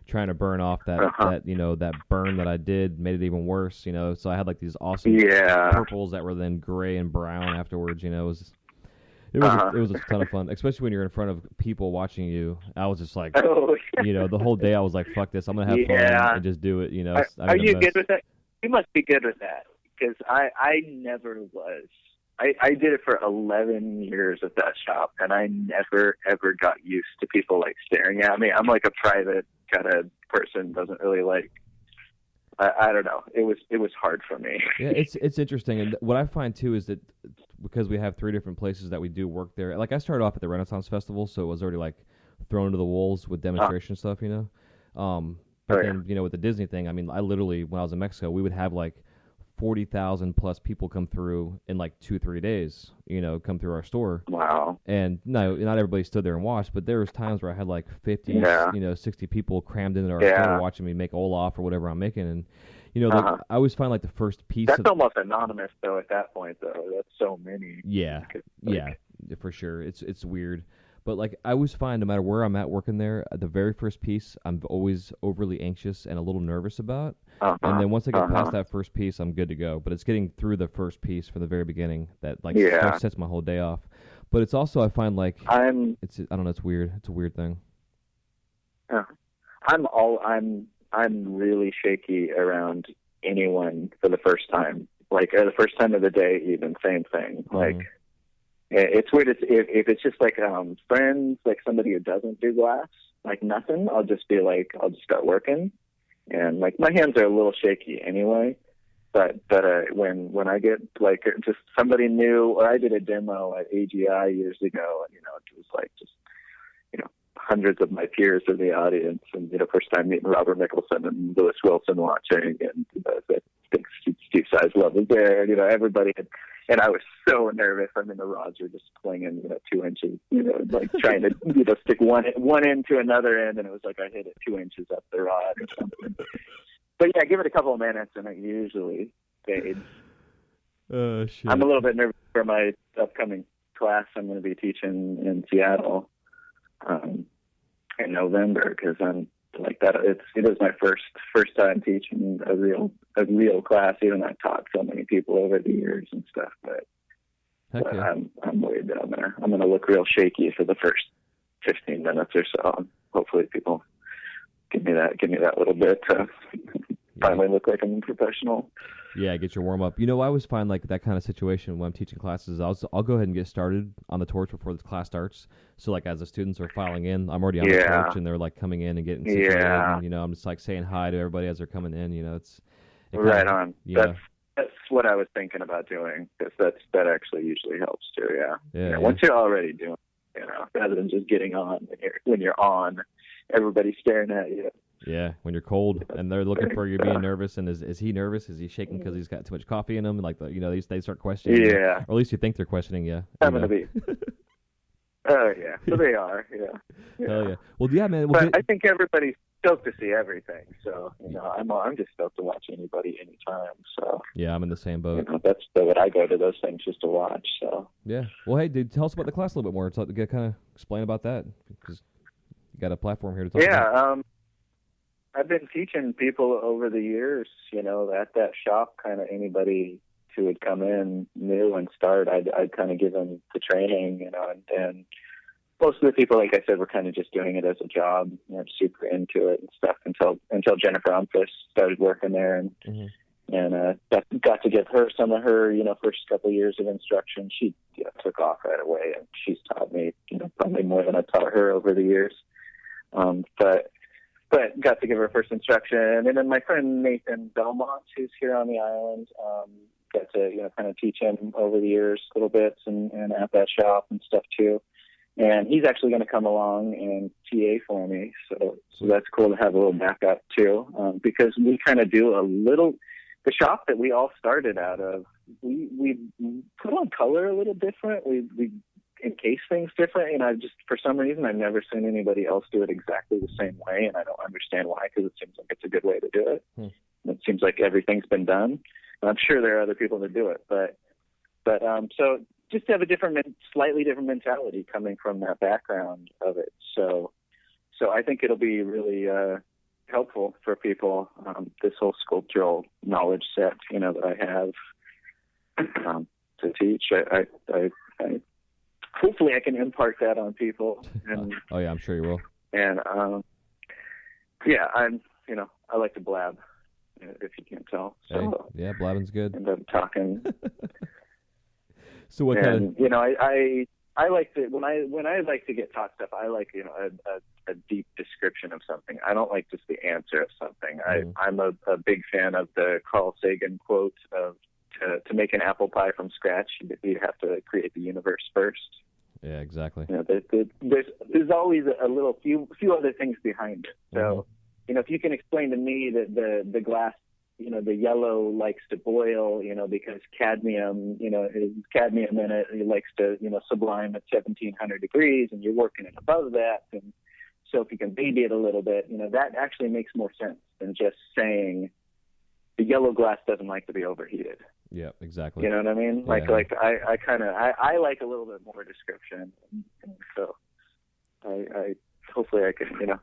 trying to burn off that that burn that I did made it even worse, So I had like these awesome purples that were then gray and brown afterwards, It was It was a ton of fun, especially when you're in front of people watching you. I was just like, Oh, the whole day I was like, fuck this, I'm gonna have fun and just do it. Are you good with that? You must be good with that, because I never was. I did it for 11 years at that shop, and I never, ever got used to people, like, staring at me. I'm like a private kind of person, doesn't really like, I don't know. It was hard for me. Yeah, it's interesting. And what I find, too, is that because we have 3 different places that we do work there, like, I started off at the Renaissance Festival, so it was already, like, thrown to the wolves with demonstration stuff, But then, with the Disney thing, I mean, I literally, when I was in Mexico, we would have, like, 40,000 plus people come through in like 2-3 days, come through our store. Wow. And no, not everybody stood there and watched, but there was times where I had like 50, 60 people crammed into our store watching me make Olaf or whatever I'm making. And, like, I always find like the first piece. That's almost anonymous though at that point though. That's so many. Yeah. Yeah, for sure. It's weird. But, like, I always find no matter where I'm at working there, the very first piece I'm always overly anxious and a little nervous about. And then once I get past that first piece, I'm good to go. But it's getting through the first piece from the very beginning that, like, sets my whole day off. But it's also, I find, like, I don't know, it's weird. It's a weird thing. I'm really shaky around anyone for the first time. Like, the first time of the day, even, same thing. Like, it's weird. If it's just like friends, like somebody who doesn't do glass, like nothing, I'll just start working, and like my hands are a little shaky anyway. But when I get like just somebody new, or I did a demo at AGI years ago, and it was like just hundreds of my peers in the audience, and first time meeting Robert Mickelson and Lewis Wilson watching, and Steve Sizemore was there, and everybody had. And I was so nervous. I mean, the rods were just clinging, 2 inches, like trying to, stick one end to another end. And it was like I hit it 2 inches up the rod or something. But yeah, give it a couple of minutes and it usually fades. Shit. I'm a little bit nervous for my upcoming class I'm going to be teaching in Seattle in November, because I'm like that. It is my first time teaching a real class. Even I've taught so many people over the years and stuff, but yeah. I'm worried that I'm gonna look real shaky for the first 15 minutes or so. Hopefully, people give me that little bit to finally look like I'm professional. Yeah, get your warm up. I always find like that kind of situation when I'm teaching classes. I'll go ahead and get started on the torch before the class starts. So like as the students are filing in, I'm already on the torch and they're like coming in and getting situated. And, I'm just like saying hi to everybody as they're coming in. It's right on. Yeah. That's what I was thinking about doing, because that actually usually helps too. Yeah. Once you're already doing, rather than just getting on when you're on, everybody's staring at you. Yeah, when you're cold and they're looking for you being nervous, and is he nervous? Is he shaking because he's got too much coffee in him? Like they start questioning. Yeah, you, or at least you think they're questioning you. I'm gonna be. Oh yeah, so they are. Yeah. Hell yeah. Well, yeah, man. But I think everybody's stoked to see everything. So I'm just stoked to watch anybody anytime. So yeah, I'm in the same boat. That's what I go to those things just to watch. So yeah. Well, hey, dude, tell us about the class a little bit more. To kind of explain about that, because you got a platform here to talk about. Yeah. I've been teaching people over the years, at that shop, kind of anybody who would come in new and start, I'd kind of give them the training, and most of the people, like I said, were kind of just doing it as a job, super into it and stuff until Jennifer Umfus started working there, and got to give her some of her, first couple of years of instruction. She took off right away, and she's taught me, probably more than I've taught her over the years. But got to give her first instruction. And then my friend Nathan Belmont, who's here on the island, got to, kind of teach him over the years little bits and at that shop and stuff too. And he's actually going to come along and TA for me. So that's cool to have a little backup too, because we kind of do the shop that we all started out of, we put on color a little different. We encase things different, and just for some reason I've never seen anybody else do it exactly the same way, and I don't understand why, because it seems like it's a good way to do it. It seems like everything's been done, and I'm sure there are other people that do it, but so just to have a slightly different mentality coming from that background of it. So I think it'll be really helpful for people, this whole sculptural knowledge set hopefully I can impart that on people. And, oh yeah, I'm sure you will. And yeah, I like to blab, if you can't tell. So hey, yeah, blabbing's good. End up talking. So what kind of? I like to when I like to get taught stuff. I like a deep description of something. I don't like just the answer of something. I'm a big fan of the Carl Sagan quote of to make an apple pie from scratch, you have to create the universe first. Yeah, exactly. There's always a few other things behind it. So, if you can explain to me that the glass, the yellow likes to boil, because cadmium, is cadmium in it. It likes to, sublime at 1700 degrees, and you're working it above that. And so if you can baby it a little bit, that actually makes more sense than just saying the yellow glass doesn't like to be overheated. Yeah, exactly. You know what I mean? Yeah. I like a little bit more description, and so I hopefully I can,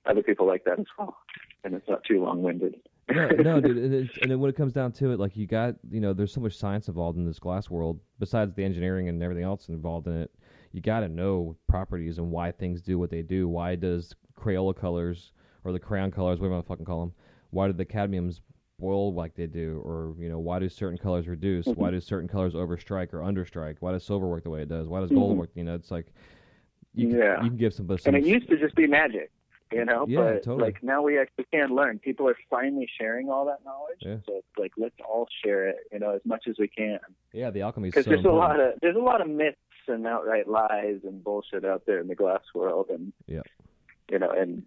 other people like that as well, and it's not too long-winded. No, dude. And then when it comes down to it, like you got, there's so much science involved in this glass world. Besides the engineering and everything else involved in it, you got to know properties and why things do what they do. Why does Crayola colors or the crayon colors, whatever I fucking call them, why do the cadmiums boil like they do, or why do certain colors reduce? Why do certain colors overstrike or understrike? Why does silver work the way it does? Why does gold work? It's like you can give some. And it used to just be magic, Yeah, but totally. like now we actually can learn. People are finally sharing all that knowledge, so it's like let's all share it, as much as we can. Yeah, the alchemy is because so there's important. a lot of myths and outright lies and bullshit out there in the glass world, and and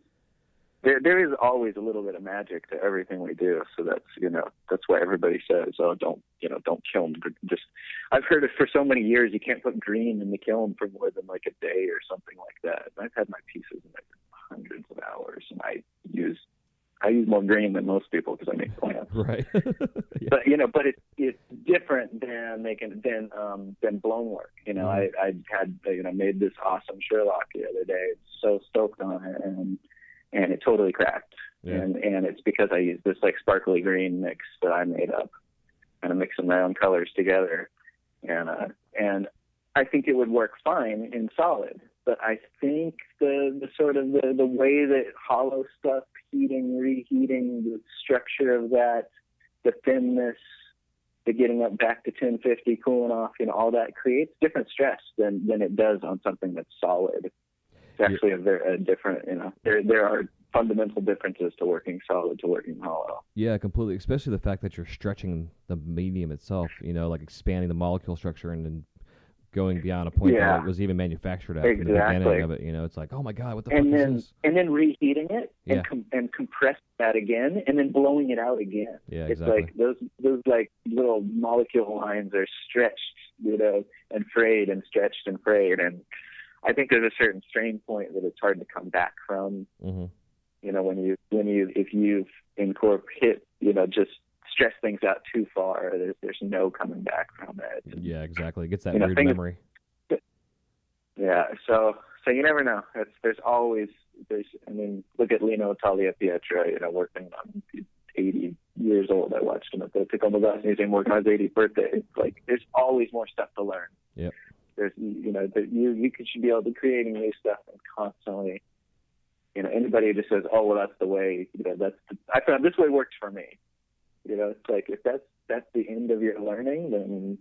there is always a little bit of magic to everything we do. So that's why everybody says, oh, don't kiln. Just I've heard it for so many years. You can't put green in the kiln for more than like a day or something like that. And I've had my pieces in like hundreds of hours, and I use more green than most people because I make plants. Right. Yeah. But it's different than blown work. I had made this awesome Sherlock the other day. So stoked on it, and it totally cracked. Yeah. And it's because I used this like sparkly green mix that I made up, and I'm mixing my own colors together, and I think it would work fine in solid. But I think the sort of the way that hollow stuff, heating, reheating, the structure of that, the thinness, the getting up back to 1050, cooling off, all that creates different stress than it does on something that's solid. It's actually a different, there are fundamental differences to working solid to working hollow. Yeah, completely. Especially the fact that you're stretching the medium itself, like expanding the molecule structure and then going beyond a point that it was even manufactured at from the beginning of it. It's like, oh my God, what the fuck is this? And then reheating it and compressing that again and then blowing it out again. Yeah, exactly. It's like those like little molecule lines are stretched, and frayed and stretched and frayed, and I think there's a certain strain point that it's hard to come back from. Mm-hmm. If you've hit, just stress things out too far, there's no coming back from it. Yeah, exactly. It gets that weird memory. Yeah, so you never know. Look at Lino Tagliapietra, working on 80 years old. I watched him at the Tacoma Glass Museum working on his 80th birthday. It's like there's always more stuff to learn. Yep. There's, you should be able to creating new stuff and constantly, anybody who just says, oh, well, that's the way, I found this way works for me. It's like, if that's the end of your learning, then,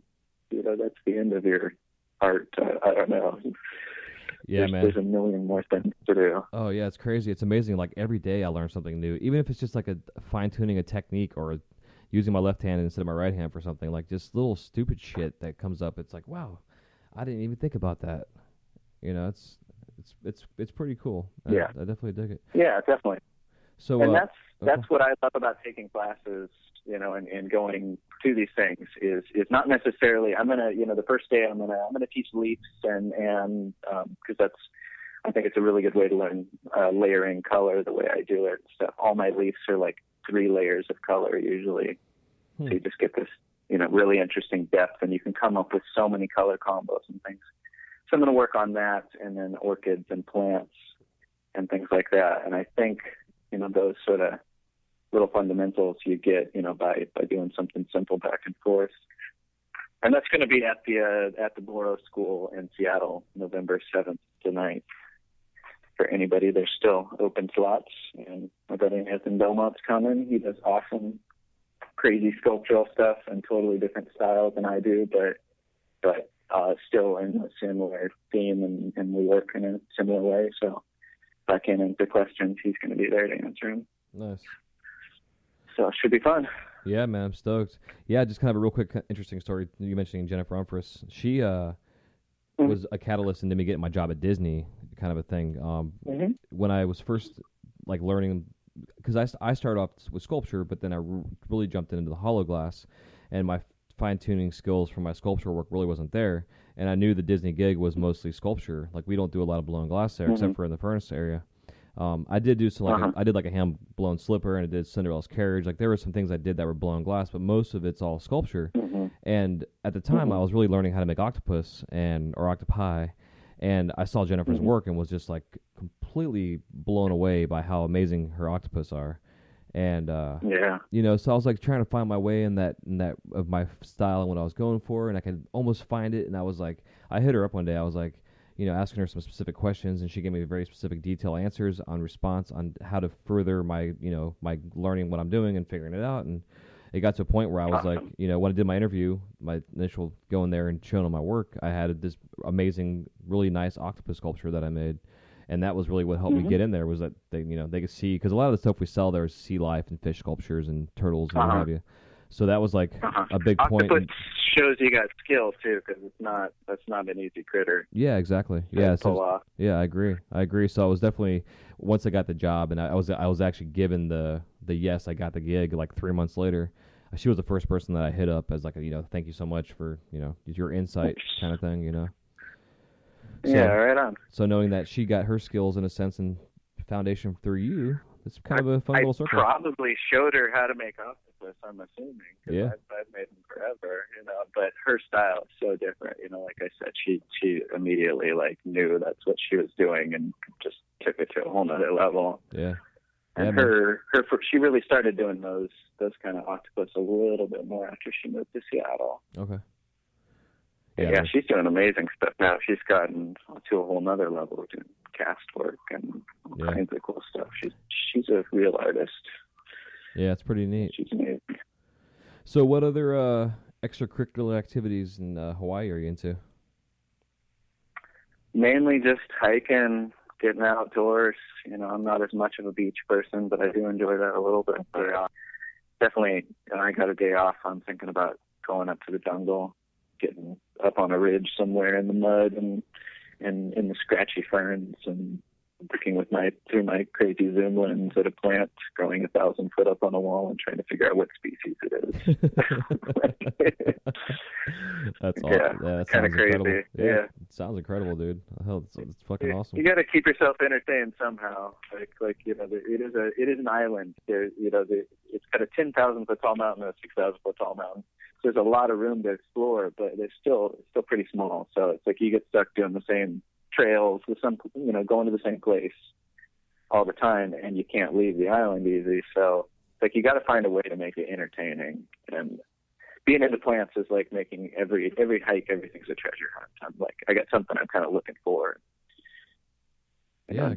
that's the end of your art. I don't know. Yeah, man. There's a million more things to do. Oh, yeah, it's crazy. It's amazing. Like, every day I learn something new, even if it's just like a fine-tuning a technique or using my left hand instead of my right hand for something, like just little stupid shit that comes up. It's like, wow, I didn't even think about that. It's pretty cool. I definitely dig it. Yeah, definitely. So, and that's what I love about taking classes, and going to these things is not necessarily I'm gonna, the first day I'm gonna teach leaps and because I think it's a really good way to learn layering color the way I do it. So all my leaps are like 3 layers of color usually, so you just get this really interesting depth, and you can come up with so many color combos and things. So I'm going to work on that, and then orchids and plants and things like that. And I think, those sort of little fundamentals you get, by doing something simple back and forth. And that's going to be at the Borough School in Seattle, November 7th to 9th. For anybody, there's still open slots. And my brother Nathan Belmont's coming. He does awesome, crazy sculptural stuff and totally different styles than I do, but still in a similar theme, and we work in a similar way. So if I can't answer questions, he's going to be there to answer them. Nice. So it should be fun. Yeah, man, I'm stoked. Yeah, just kind of a real quick, interesting story. You mentioning Jennifer Umphris. She was a catalyst into me getting my job at Disney, kind of a thing. When I was first learning, because I started off with sculpture, but then I really jumped into the hollow glass, and my fine-tuning skills for my sculpture work really wasn't there. And I knew the Disney gig was mostly sculpture. Like, we don't do a lot of blown glass there, except for in the furnace area. I did do some, I did a hand-blown slipper, and I did Cinderella's carriage. Like, there were some things I did that were blown glass, but most of it's all sculpture. And at the time, I was really learning how to make octopus or octopi, and I saw Jennifer's work and was just completely blown away by how amazing her octopus are. And so I was trying to find my way in that of my style and what I was going for, and I could almost find it. And I was I hit her up one day. I was asking her some specific questions, and she gave me very specific, detailed answers on response on how to further my my learning what I'm doing and figuring it out. And it got to a point where I was when I did my interview, my initial going there and showing them my work, I had this amazing, really nice octopus sculpture that I made. And that was really what helped me get in there, was that they could see, because a lot of the stuff we sell there is sea life and fish sculptures and turtles and what have you. So that was a big point. Octopus shows you got skill too, because that's not an easy critter. Yeah, exactly. Yeah, I agree. So I was definitely, once I got the job, and I was actually given the yes, I got the gig 3 months later. She was the first person that I hit up as thank you so much for your insight kind of thing. So, yeah, right on. So knowing that she got her skills in a sense and foundation through you, it's kind of a fun little circle. I probably showed her how to make octopus, I'm assuming. Yeah. I've made them forever, but her style is so different. Like I said, she immediately knew that's what she was doing and just took it to a whole nother level. Yeah. And she really started doing those kind of octopus a little bit more after she moved to Seattle. Okay. Yeah, she's doing amazing stuff now. She's gotten to a whole nother level doing cast work and all kinds of cool stuff. She's a real artist. Yeah, it's pretty neat. She's amazing. So what other extracurricular activities in Hawaii are you into? Mainly just hiking, getting outdoors. I'm not as much of a beach person, but I do enjoy that a little bit. But definitely, I got a day off. I'm thinking about going up to the jungle, getting up on a ridge somewhere in the mud and in the scratchy ferns, and looking through my crazy zoom lens at a plant growing 1,000 foot up on a wall and trying to figure out what species it is. That's awesome. Yeah, that kind of crazy. Incredible. Yeah. It sounds incredible, dude. Hell, it's fucking awesome. You got to keep yourself entertained somehow. It is an island. It's got a 10,000 foot tall mountain and a 6,000 foot tall mountain. So there's a lot of room to explore, but it's still pretty small. So it's you get stuck doing the same trails with going to the same place all the time, and you can't leave the island easy. So you got to find a way to make it entertaining. And being into plants is like making every hike, everything's a treasure hunt. I got something I'm kind of looking for. Yeah.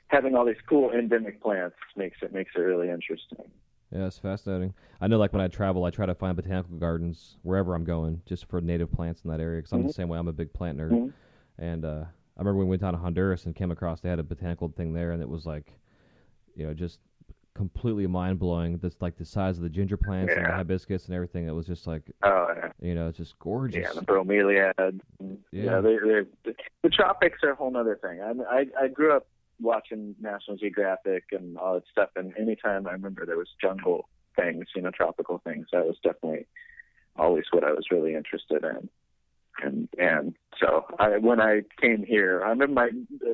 Having all these cool endemic plants makes it really interesting. Yeah, it's fascinating. I know, when I travel, I try to find botanical gardens wherever I'm going, just for native plants in that area, because I'm the same way. I'm a big plant nerd. And I remember when we went down to Honduras and came across, they had a botanical thing there, and it was just completely mind-blowing. This the size of the ginger plants and the hibiscus and everything. It was just it's just gorgeous. Yeah, the bromeliads. Yeah, the tropics are a whole other thing. I grew up watching National Geographic and all that stuff, and anytime I remember there was jungle things, tropical things, that was definitely always what I was really interested in. And so when I came here, I remember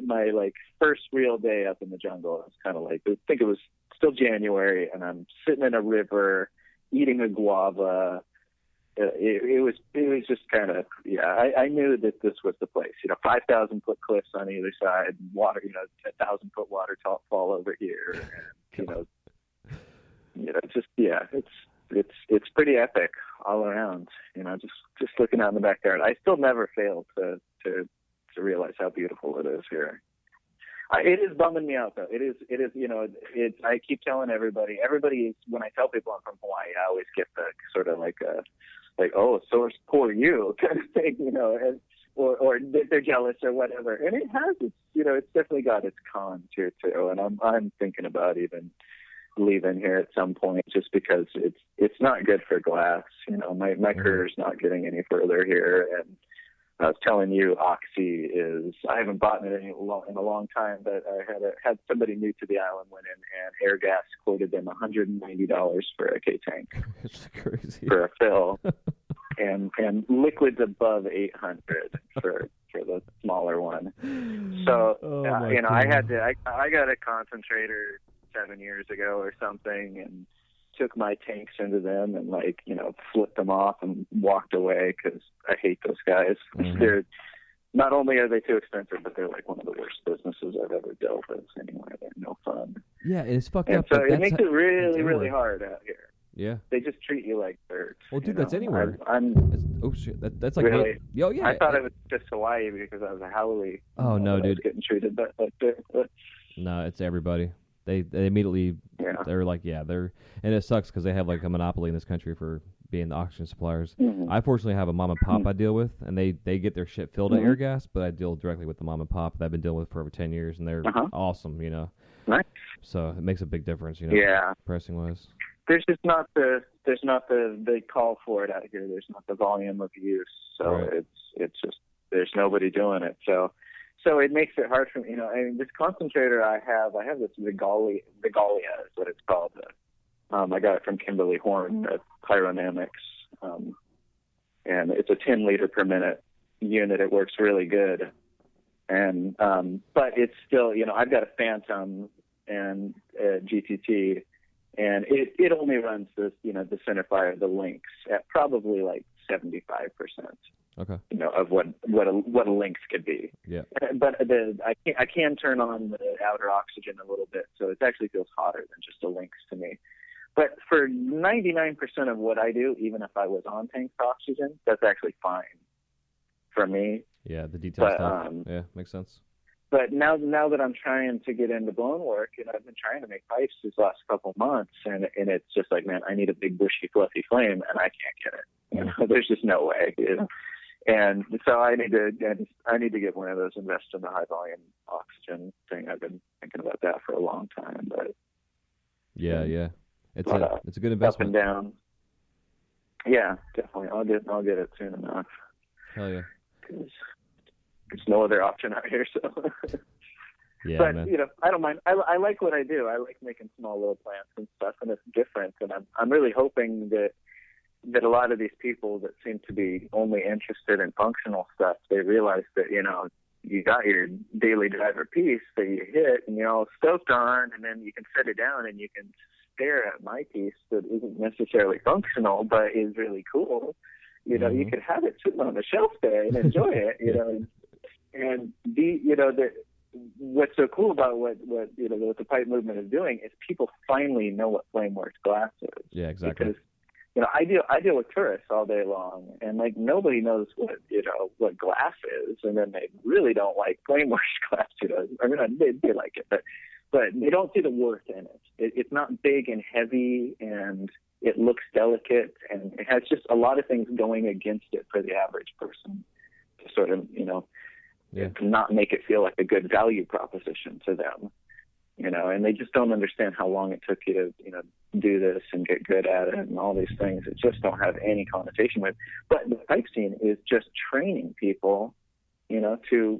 my first real day up in the jungle. It was kind of I think it was still January, and I'm sitting in a river eating a guava. It was just kind of, I knew that this was the place. 5,000 foot cliffs on either side, water, 1,000 foot water fall over here, and it's pretty epic all around. Just looking out in the backyard. I still never fail to realize how beautiful it is here. It is bumming me out though. It is. I keep telling everybody is, when I tell people I'm from Hawaii, I always get the sort of like oh, so poor you kind of thing, or they're jealous or whatever. And it has it's definitely got its cons here too. And I'm thinking about even leaving here at some point, just because it's not good for glass. My career's not getting any further here. And I was telling you, Oxy is, I haven't bought it in a long time, but I had somebody new to the island went in, and Airgas quoted them $190 for a K-tank. It's crazy. For a fill. and liquids above 800 for the smaller one. So, I got a concentrator 7 years ago or something, and took my tanks into them and flipped them off and walked away because I hate those guys. Mm-hmm. They're not only are they too expensive, but they're like one of the worst businesses I've ever dealt with. Anyway, they're no fun. Yeah, it's fucked and up. So it makes it really, really hard out here. Yeah, they just treat you like dirt. Well, dude, that's anywhere. Oh shit, that's like really. Yeah. I thought it was just Hawaii because I was a haole. Oh no, dude, I was getting treated like dirt. No, it's everybody. They immediately they're like and it sucks because they have like a monopoly in this country for being the oxygen suppliers. Mm-hmm. I fortunately have a mom and pop I deal with, and they get their shit filled at Airgas, but I deal directly with the mom and pop that I've been dealing with for over 10 years, and they're awesome, Nice. So it makes a big difference, pricing wise. There's not the call for it out here. There's not the volume of use, so it's just there's nobody doing it. So it makes it hard for me. This concentrator I have this Vigalia is what it's called. I got it from Kimberly Horn at Pyronamics, and it's a 10 liter per minute unit. It works really good, and but it's still, I've got a Phantom and a GTT, and it only runs the center fire, the links, at probably like 75%. Okay. Of what a lynx could be. Yeah. But I can turn on the outer oxygen a little bit, so it actually feels hotter than just a lynx to me. But for 99% of what I do, even if I was on tank oxygen, that's actually fine for me. Yeah, the detail stuff. Yeah, makes sense. But now that I'm trying to get into blown work, and I've been trying to make pipes these last couple months, and it's just like, man, I need a big bushy fluffy flame, and I can't get it. There's just no way. And so I need to get one of those, invest in the high volume oxygen thing. I've been thinking about that for a long time, but yeah, it's a good investment. Up and down. Yeah, definitely. I'll get it soon enough. Hell yeah. There's no other option out here, so. Yeah, but man. I don't mind. I like what I do. I like making small little plants and stuff, and it's different. And I'm really hoping that a lot of these people that seem to be only interested in functional stuff, they realize that, you got your daily driver piece that you hit and you're all stoked on, and then you can set it down and you can stare at my piece that isn't necessarily functional but is really cool. You could have it sitting on the shelf there and enjoy it, and what's so cool about what the pipe movement is doing is people finally know what Flameworks glass is. Yeah, exactly. Because I deal with tourists all day long, and like nobody knows what glass is, and then they really don't like Flameworks glass. I mean, they like it, but they don't see the worth in it. It's not big and heavy, and it looks delicate, and it has just a lot of things going against it for the average person to sort of to not make it feel like a good value proposition to them. And they just don't understand how long it took you to, do this and get good at it and all these things. It just don't have any connotation with. But the pipe scene is just training people, to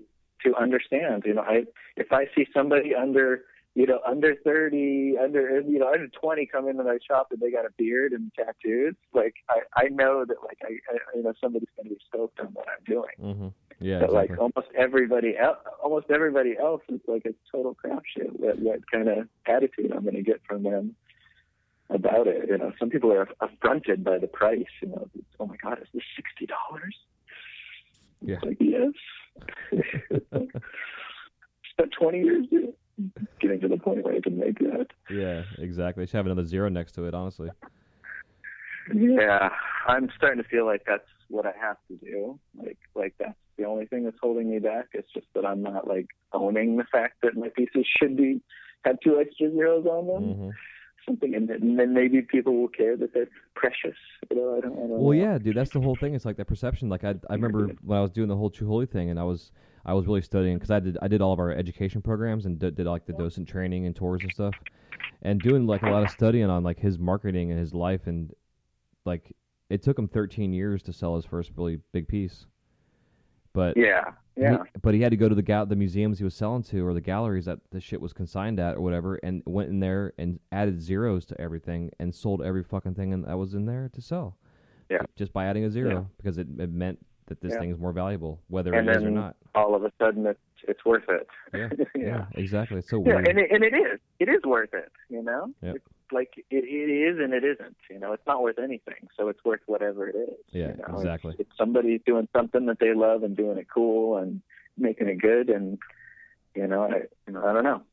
understand. If I see somebody under 30, under 20 come into my shop and they got a beard and tattoos, like I know that somebody's going to be stoked on what I'm doing. Mm-hmm. Yeah, but exactly. like almost everybody else is like a total crapshoot. What kind of attitude I'm going to get from them about it? Some people are affronted by the price. Oh my God, is this $60? Yeah. It's like, yes. Spent 20 years getting to the point where I can make that. Yeah, exactly. Just have another zero next to it, honestly. Yeah, I'm starting to feel like that's what I have to do. Like that's the only thing that's holding me back. It's just that I'm not like owning the fact that my pieces should have 2 extra zeros on them. Mm-hmm. Something, and then maybe people will care that they're precious. I don't Well, know. yeah, dude, that's the whole thing. It's like that perception. Like I remember when I was doing the whole True Holy thing, and I was really studying because I did all of our education programs and did like the docent training and tours and stuff, and doing like a lot of studying on like his marketing and his life, and like it took him 13 years to sell his first really big piece. But yeah. He had to go to the museums he was selling to, or the galleries that the shit was consigned at, or whatever, and went in there and added zeros to everything and sold every fucking thing that was in there to sell. Yeah. Just by adding a zero, because it meant that this thing is more valuable, whether it is or not. All of a sudden, it's worth it. Yeah. Yeah, exactly. It's so weird. Yeah, and it is. It is worth it. You know. Yep. It's like it is and it isn't. You know, it's not worth anything, so it's worth whatever it is. Yeah, you know? exactly. It's somebody doing something that they love and doing it cool and making it good, and I don't know.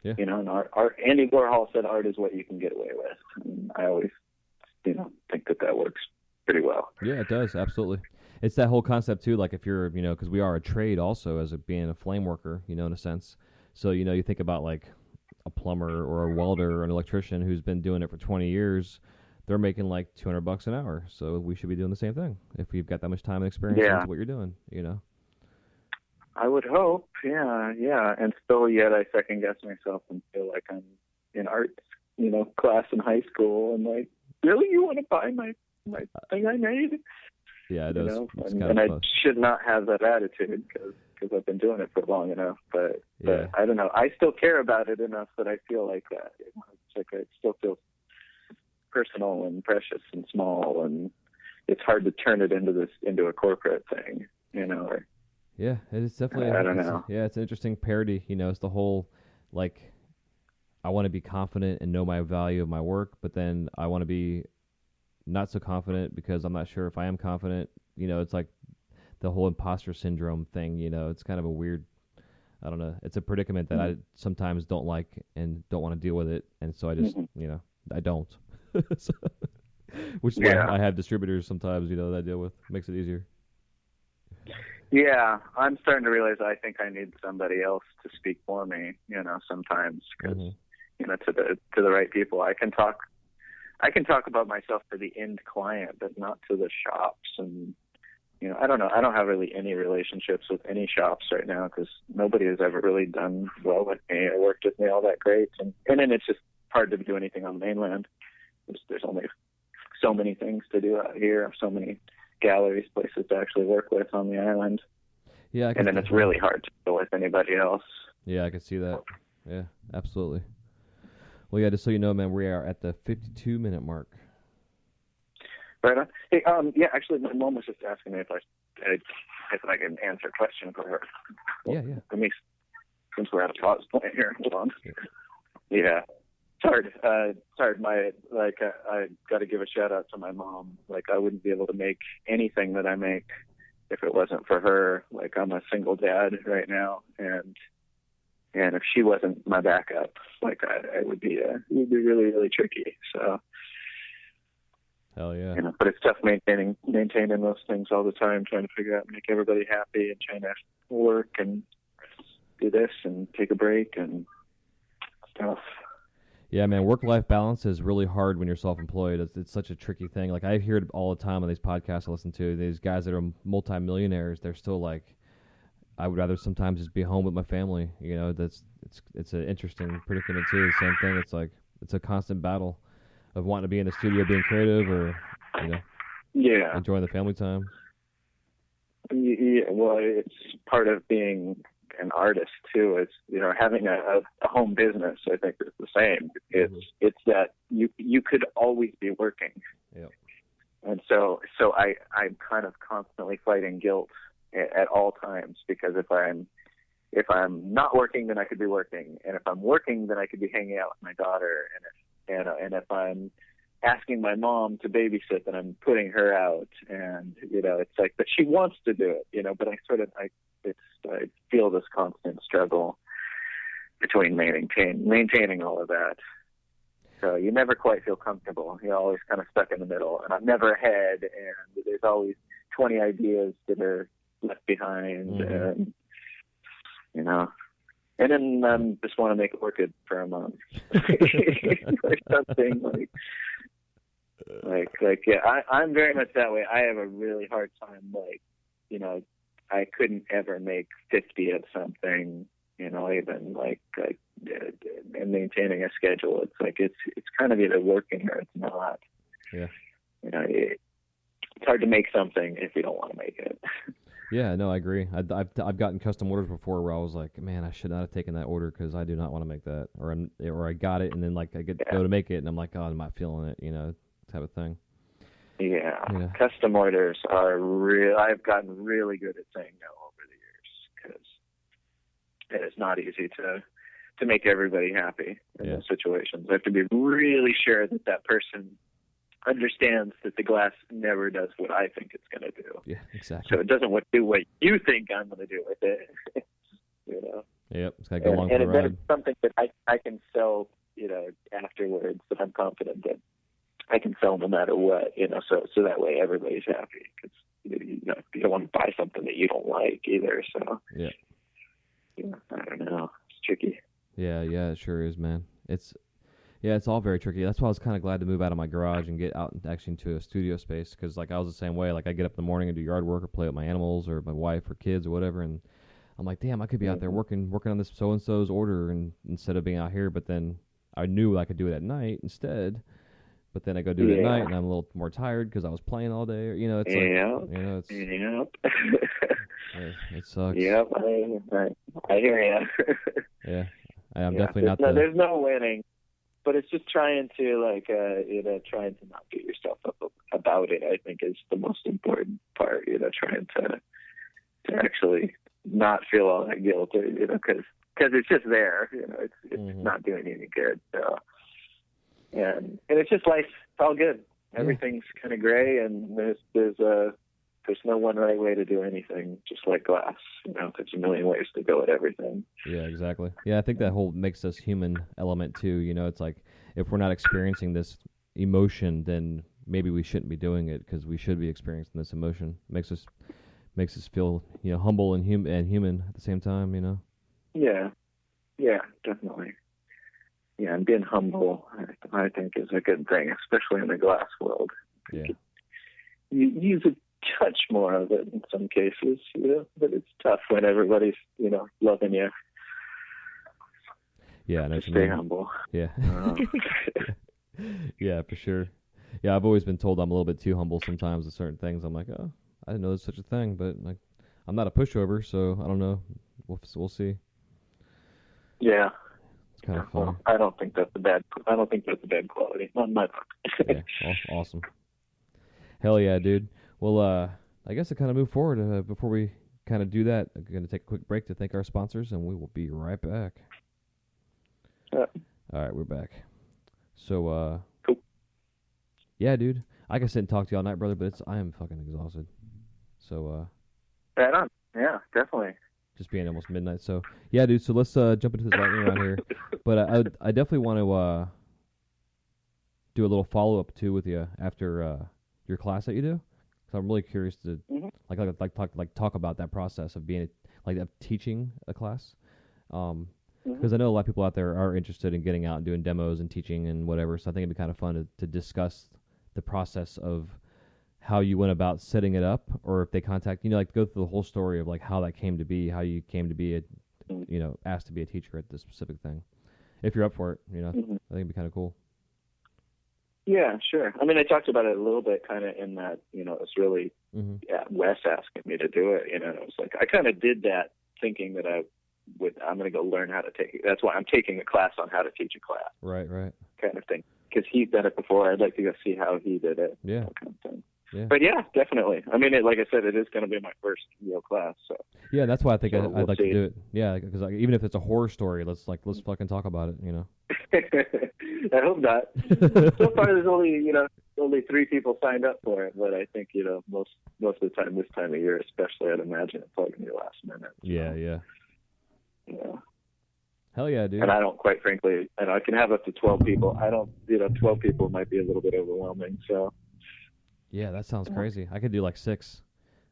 Yeah. You know, and art. Andy Warhol said art is what you can get away with, and I always, think that works pretty well. Yeah, it does, absolutely. It's that whole concept too. Like if you're, because we are a trade also as being a flame worker, in a sense. So you think about like a plumber or a welder or an electrician who's been doing it for 20 years. They're making like $200 an hour. So we should be doing the same thing if you've got that much time and experience into what you're doing. I would hope, yeah, and still yet I second guess myself and feel like I'm in art, class in high school, and like, really, you want to buy my thing I made? Yeah, it is. And I should not have that attitude because I've been doing it for long enough. But I don't know. I still care about it enough that I feel like that. It's like it still feels personal and precious and small, and it's hard to turn it into a corporate thing, Or, yeah, it is definitely. I don't know. Yeah, it's an interesting parody. It's the whole like, I want to be confident and know my value of my work, but then I want to be not so confident because I'm not sure if I am confident. It's like the whole imposter syndrome thing. It's kind of a weird. I don't know. It's a predicament that I sometimes don't like and don't want to deal with it, and so I just, I don't. Which is why I have distributors sometimes. That I deal with. Makes it easier. Yeah, I'm starting to realize I think I need somebody else to speak for me, sometimes because, to the right people. I can talk about myself to the end client, but not to the shops. And, I don't know. I don't have really any relationships with any shops right now because nobody has ever really done well with me or worked with me all that great. And then it's just hard to do anything on the mainland. There's only so many things to do out here, so many galleries, places to actually work with on the island. Yeah, and then it's really hard to deal with anybody else. Yeah, I can see that. Yeah, absolutely. Well, yeah, just so you know, man, we are at the 52-minute mark. Right on. Hey, actually, my mom was just asking me if I can answer a question for her. Yeah. Let me, since we're at a pause point here, hold on. Yeah. Sorry. I got to give a shout out to my mom. Like, I wouldn't be able to make anything that I make if it wasn't for her. Like, I'm a single dad right now, and if she wasn't my backup, like, it would be really, really tricky. So, hell yeah. But it's tough maintaining those things all the time, trying to figure out, make everybody happy, and trying to work and do this and take a break and stuff. Yeah, man, work-life balance is really hard when you're self-employed. It's such a tricky thing. Like, I hear it all the time on these podcasts I listen to. These guys that are multimillionaires, they're still like, I would rather sometimes just be home with my family. It's an interesting predicament too. The same thing. It's like it's a constant battle of wanting to be in the studio, being creative, or enjoying the family time. Yeah, well, it's part of being an artist too. It's having a home business. I think is the same. It's that you could always be working. Yep. And so I'm kind of constantly fighting guilt at all times, because if I'm not working, then I could be working, and if I'm working, then I could be hanging out with my daughter, and if I'm asking my mom to babysit, then I'm putting her out, and it's like, but she wants to do it, but I feel this constant struggle between maintaining all of that. So you never quite feel comfortable. You're always kind of stuck in the middle, and I'm never ahead, and there's always 20 ideas that are left behind, and and then just want to make it work good for a month or something like yeah. I'm very much that way. I have a really hard time, I couldn't ever make 50 of something, even and maintaining a schedule. It's like it's kind of either working or it's not. Yeah. It's hard to make something if you don't want to make it. Yeah, no, I agree. I've gotten custom orders before where I was like, man, I should not have taken that order because I do not want to make that, or I got it and then I go to make it and I'm like, oh, I'm not feeling it, type of thing. Yeah. Custom orders are real. I've gotten really good at saying no over the years because it's not easy to make everybody happy in those situations. I have to be really sure that person understands that the glass never does what I think it's going to do. Yeah, exactly. So it doesn't do what you think I'm going to do with it. Yep, it's got to go along for the ride. And it's something that I can sell, afterwards, that I'm confident that I can sell no matter what, so that way everybody's happy. Because, you don't want to buy something that you don't like either. So, yeah, I don't know. It's tricky. Yeah, it sure is, man. It's all very tricky. That's why I was kind of glad to move out of my garage and get out actually into a studio space because, I was the same way. Like, I get up in the morning and do yard work or play with my animals or my wife or kids or whatever, and I'm like, damn, I could be out there working on this so-and-so's order and instead of being out here. But then I knew I could do it at night instead. But then I go do it at night and I'm a little more tired because I was playing all day. It's it sucks. Yep, I hear you. Yeah, I'm definitely not. There's no winning. But it's just trying to trying to not beat yourself up about it. I think is the most important part. Trying to actually not feel all that guilt, because it's just there. It's not doing any good. So, and it's just life. It's all good. Everything's kind of gray, and there's no one right way to do anything. Just like glass, there's a million ways to go at everything. Yeah, exactly. Yeah, I think that whole makes us human element too. It's like if we're not experiencing this emotion, then maybe we shouldn't be doing it because we should be experiencing this emotion. Makes us feel humble and human at the same time. Yeah, definitely. Yeah, and being humble, I think, is a good thing, especially in the glass world. Yeah. You use a touch more of it in some cases, but it's tough when everybody's, loving you. Yeah, I know. Stay humble. Yeah. Yeah, for sure. Yeah, I've always been told I'm a little bit too humble sometimes with certain things. I'm like, oh, I didn't know there's such a thing, but I'm not a pushover, so I don't know. We'll see. Yeah. It's kind of fun. I don't think that's a bad quality. Not in my book. Yeah, awesome. Hell yeah, dude. Well, I guess to kind of move forward, before we kind of do that, I'm going to take a quick break to thank our sponsors, and we will be right back. All right, we're back. So, cool. Yeah, dude. I can sit and talk to you all night, brother, but I am fucking exhausted. So, right on. Yeah, definitely. Just being almost midnight. So, yeah, dude. So let's jump into this lightning round here. But I definitely want to do a little follow up too with you after your class that you do. So I'm really curious to talk about that process of being of teaching a class. Because I know a lot of people out there are interested in getting out and doing demos and teaching and whatever. So I think it'd be kind of fun to discuss the process of how you went about setting it up, or if they contact go through the whole story of how that came to be, how you came to be asked to be a teacher at this specific thing. If you're up for it, I think it'd be kind of cool. Yeah, sure. I mean, I talked about it a little bit kind of in that, it's really Wes asking me to do it. It was like I kind of did that thinking that I'm going to go learn how to take it. That's why I'm taking a class on how to teach a class. Right. Kind of thing. Because he's done it before. I'd like to go see how he did it. Yeah. That kind of thing. Yeah. But yeah, definitely. I mean, like I said, it is going to be my first real class. So yeah, that's why I think I'd like to do it. Yeah, because even if it's a horror story, let's fucking talk about it. I hope not. So far, there's only 3 people signed up for it, but I think most of the time this time of year, especially, I'd imagine it's like going to be last minute. So. Yeah. Hell yeah, dude. And I don't, quite frankly, and I can have up to 12 people. 12 people might be a little bit overwhelming. So. Yeah, that sounds crazy. I could do like 6.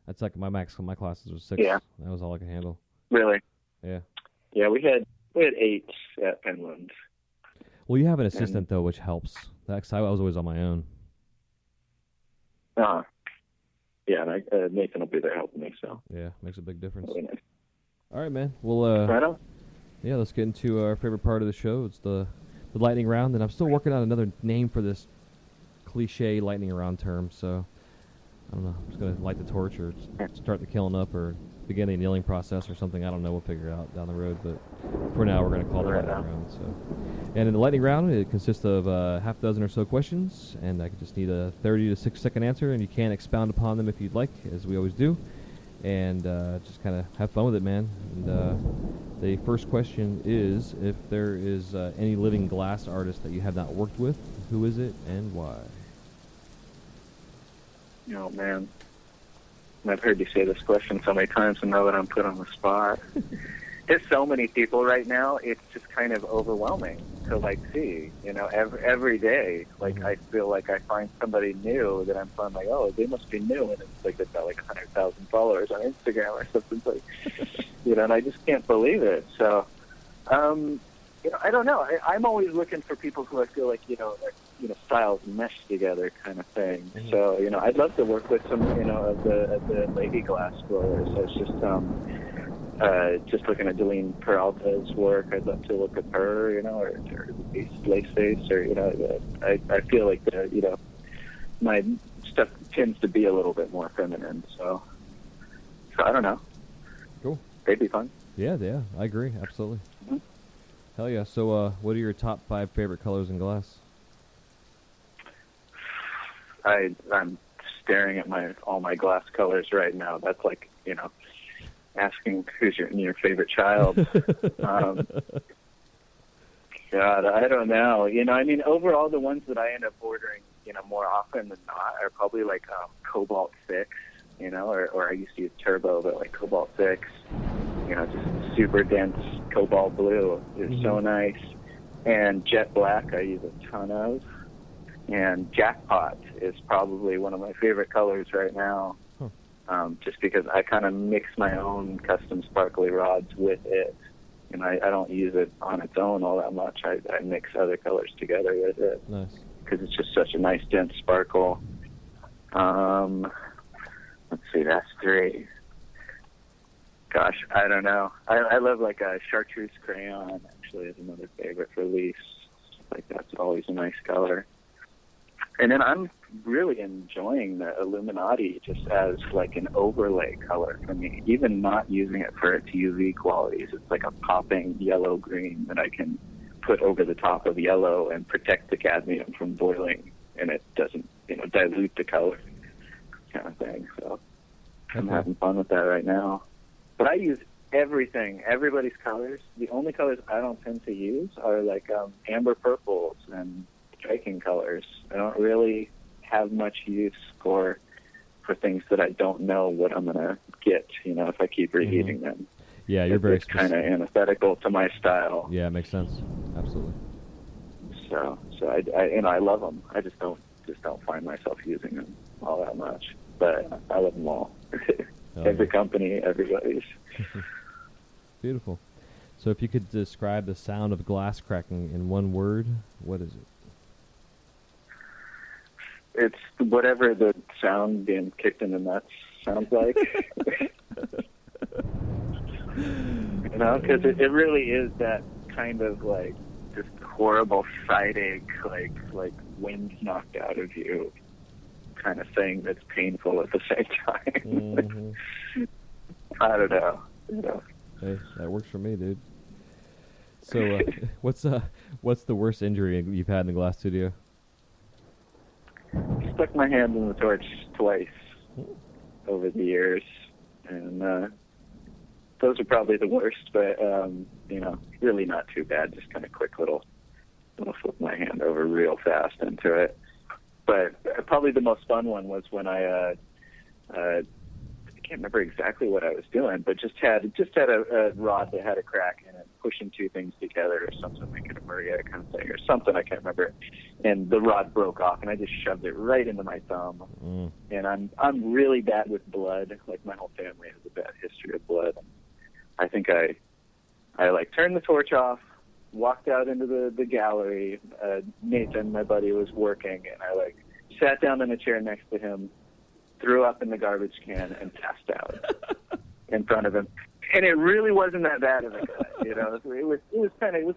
That's like my max. My classes was 6. Yeah. That was all I could handle. Really? Yeah. Yeah, we had 8 at Penland. Well, you have an assistant though, which helps. That's I was always on my own. Yeah, and Nathan will be there helping me. So. Yeah, makes a big difference. Really nice. All right, man. Well, right on. Yeah, let's get into our favorite part of the show. It's the lightning round, and I'm still working on another name for this cliche lightning round term. So I don't know. I'm just gonna light the torch or start the killing up or begin the annealing process or something. I don't know. We'll figure it out down the road. But for now, we're gonna call it the lightning round. So, and in the lightning round, it consists of half dozen or so questions, and I just need a 30 to 60 second answer, and you can expound upon them if you'd like, as we always do. And just kind of have fun with it, man. And the first question is, if there is any living glass artist that you have not worked with, who is it and why? Oh, man. I've heard you say this question so many times, and now that I'm put on the spot. There's so many people right now, it's just kind of overwhelming to, see, every day. I feel like I find somebody new that I'm like, oh, they must be new. And it's like they've got 100,000 followers on Instagram or something. And I just can't believe it. So, I don't know. I'm always looking for people who I feel like, styles mesh together kind of thing. Mm-hmm. So, I'd love to work with some, of the lady glass blowers. I was just looking at Delene Peralta's work. I'd love to look at her, or Lace Face, or, I feel like, my stuff tends to be a little bit more feminine. So I don't know. Cool. They'd be fun. Yeah, I agree. Absolutely. Mm-hmm. Hell yeah. So what are your top 5 favorite colors in glass? I'm staring at all my glass colors right now. That's asking who's your favorite child. God, I don't know. Overall, the ones that I end up ordering, more often than not are probably Cobalt 6, or I used to use Turbo, but Cobalt 6, just super dense cobalt blue is so nice. And Jet Black I use a ton of. And Jackpot is probably one of my favorite colors right now. Just because I kind of mix my own custom sparkly rods with it. And I don't use it on its own all that much. I mix other colors together with it. Nice. Because it's just such a nice, dense sparkle. Let's see, that's 3. Gosh, I don't know. I love a chartreuse crayon, actually, is another favorite for leaves. That's always a nice color. And then I'm really enjoying the Illuminati just as an overlay color for me, even not using it for its UV qualities. It's a popping yellow-green that I can put over the top of yellow and protect the cadmium from boiling, and it doesn't, dilute the color kind of thing. So I'm having fun with that right now. But I use everything, everybody's colors. The only colors I don't tend to use are amber purples and striking colors. I don't really have much use for things that I don't know what I'm gonna get. If I keep reheating them. Yeah, you're very kind of antithetical to my style. Yeah, it makes sense. Absolutely. So I love them. I just don't find myself using them all that much. But I love them all. Every company, everybody's. Beautiful. So if you could describe the sound of glass cracking in one word, what is it? It's whatever the sound being kicked in the nuts sounds like. Because it really is that kind of just horrible side ache, like wind knocked out of you kind of thing that's painful at the same time. I don't know. Hey, that works for me, dude. So what's the worst injury you've had in the glass studio? Stuck my hand in the torch twice over the years, and those are probably the worst, but really not too bad. Just kind of quick little flip my hand over real fast into it. But probably the most fun one was when I can't remember exactly what I was doing, but just had a rod that had a crack in it, pushing two things together or something, making a Maria kind of thing or something, I can't remember. And the rod broke off, and I just shoved it right into my thumb. And I'm really bad with blood. Like, my whole family has a bad history of blood. I think I like turned the torch off, walked out into the gallery. Nathan, my buddy, was working, and I like sat down in a chair next to him, threw up in the garbage can, and passed out in front of him. And it really wasn't that bad of a cut, It was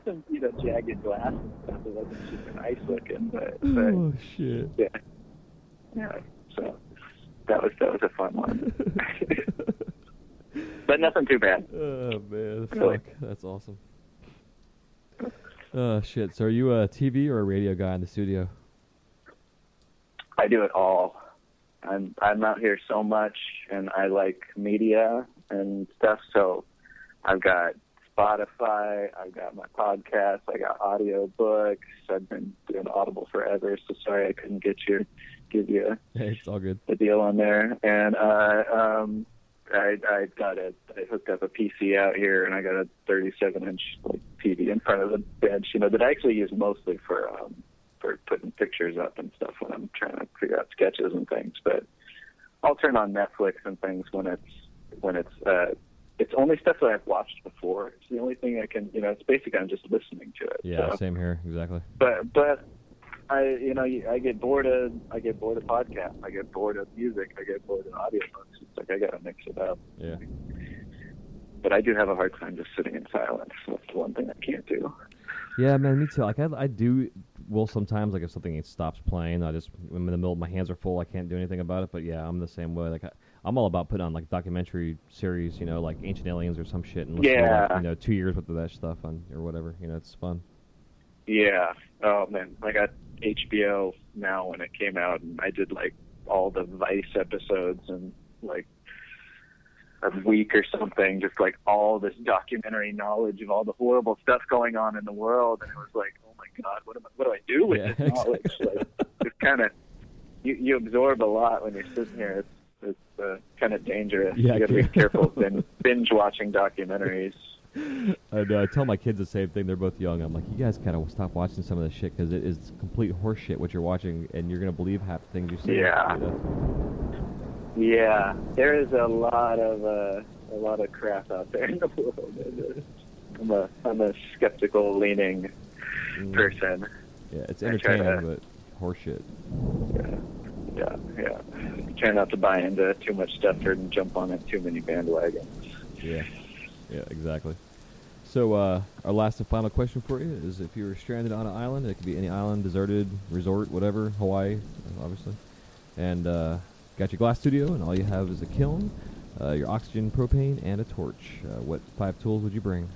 some jagged glass and stuff. It wasn't super nice looking, but oh shit. Yeah. So that was a fun one. But nothing too bad. Oh man, Really. Fuck. That's awesome. Oh shit. So are you a TV or a radio guy in the studio? I do it all. I'm out here so much, and I like media and stuff. So I've got Spotify, I've got my podcast, I got audio books. I've been doing Audible forever, so sorry I couldn't give you Hey, it's all good. a deal on there. And I hooked up a PC out here, and I got a 37-inch TV in front of the bench, that I actually use mostly for putting pictures up and stuff when I'm trying to figure out sketches and things. But I'll turn on Netflix and things when it's only stuff that I've watched before. It's the only thing I can, it's basically I'm just listening to it. Yeah, so. Same here, exactly. But I get bored of podcasts. I get bored of music. I get bored of audiobooks. It's like I gotta mix it up. Yeah. But I do have a hard time just sitting in silence. That's the one thing I can't do. Yeah, man, me too. Like I do. Well, sometimes if something stops playing, I'm in the middle. My hands are full. I can't do anything about it. But yeah, I'm the same way. Like I'm all about putting on documentary series, like Ancient Aliens or some shit, and listen to 2 years worth of that stuff on or whatever. It's fun. Yeah. Oh man, I got HBO now when it came out, and I did all the Vice episodes and a week or something, just all this documentary knowledge of all the horrible stuff going on in the world, and it was like, oh my god, what do I do with this knowledge? It's kind of you absorb a lot when you're sitting here. It's kind of dangerous. Yeah, you got to be careful binge watching documentaries. I know. I tell my kids the same thing. They're both young. I'm like, you guys gotta stop watching some of this shit because it is complete horse shit what you're watching, and you're gonna believe half the things you see. Yeah. Yeah, there is a lot of crap out there in the world. I'm a skeptical leaning person. Yeah, it's entertaining, but horseshit. Yeah. Try not to buy into too much stuff or jump on it too many bandwagons. Yeah, exactly. So our last and final question for you is: if you were stranded on an island, it could be any island, deserted, resort, whatever, Hawaii, obviously, and got your glass studio, and all you have is a kiln, your oxygen, propane, and a torch. What 5 tools would you bring?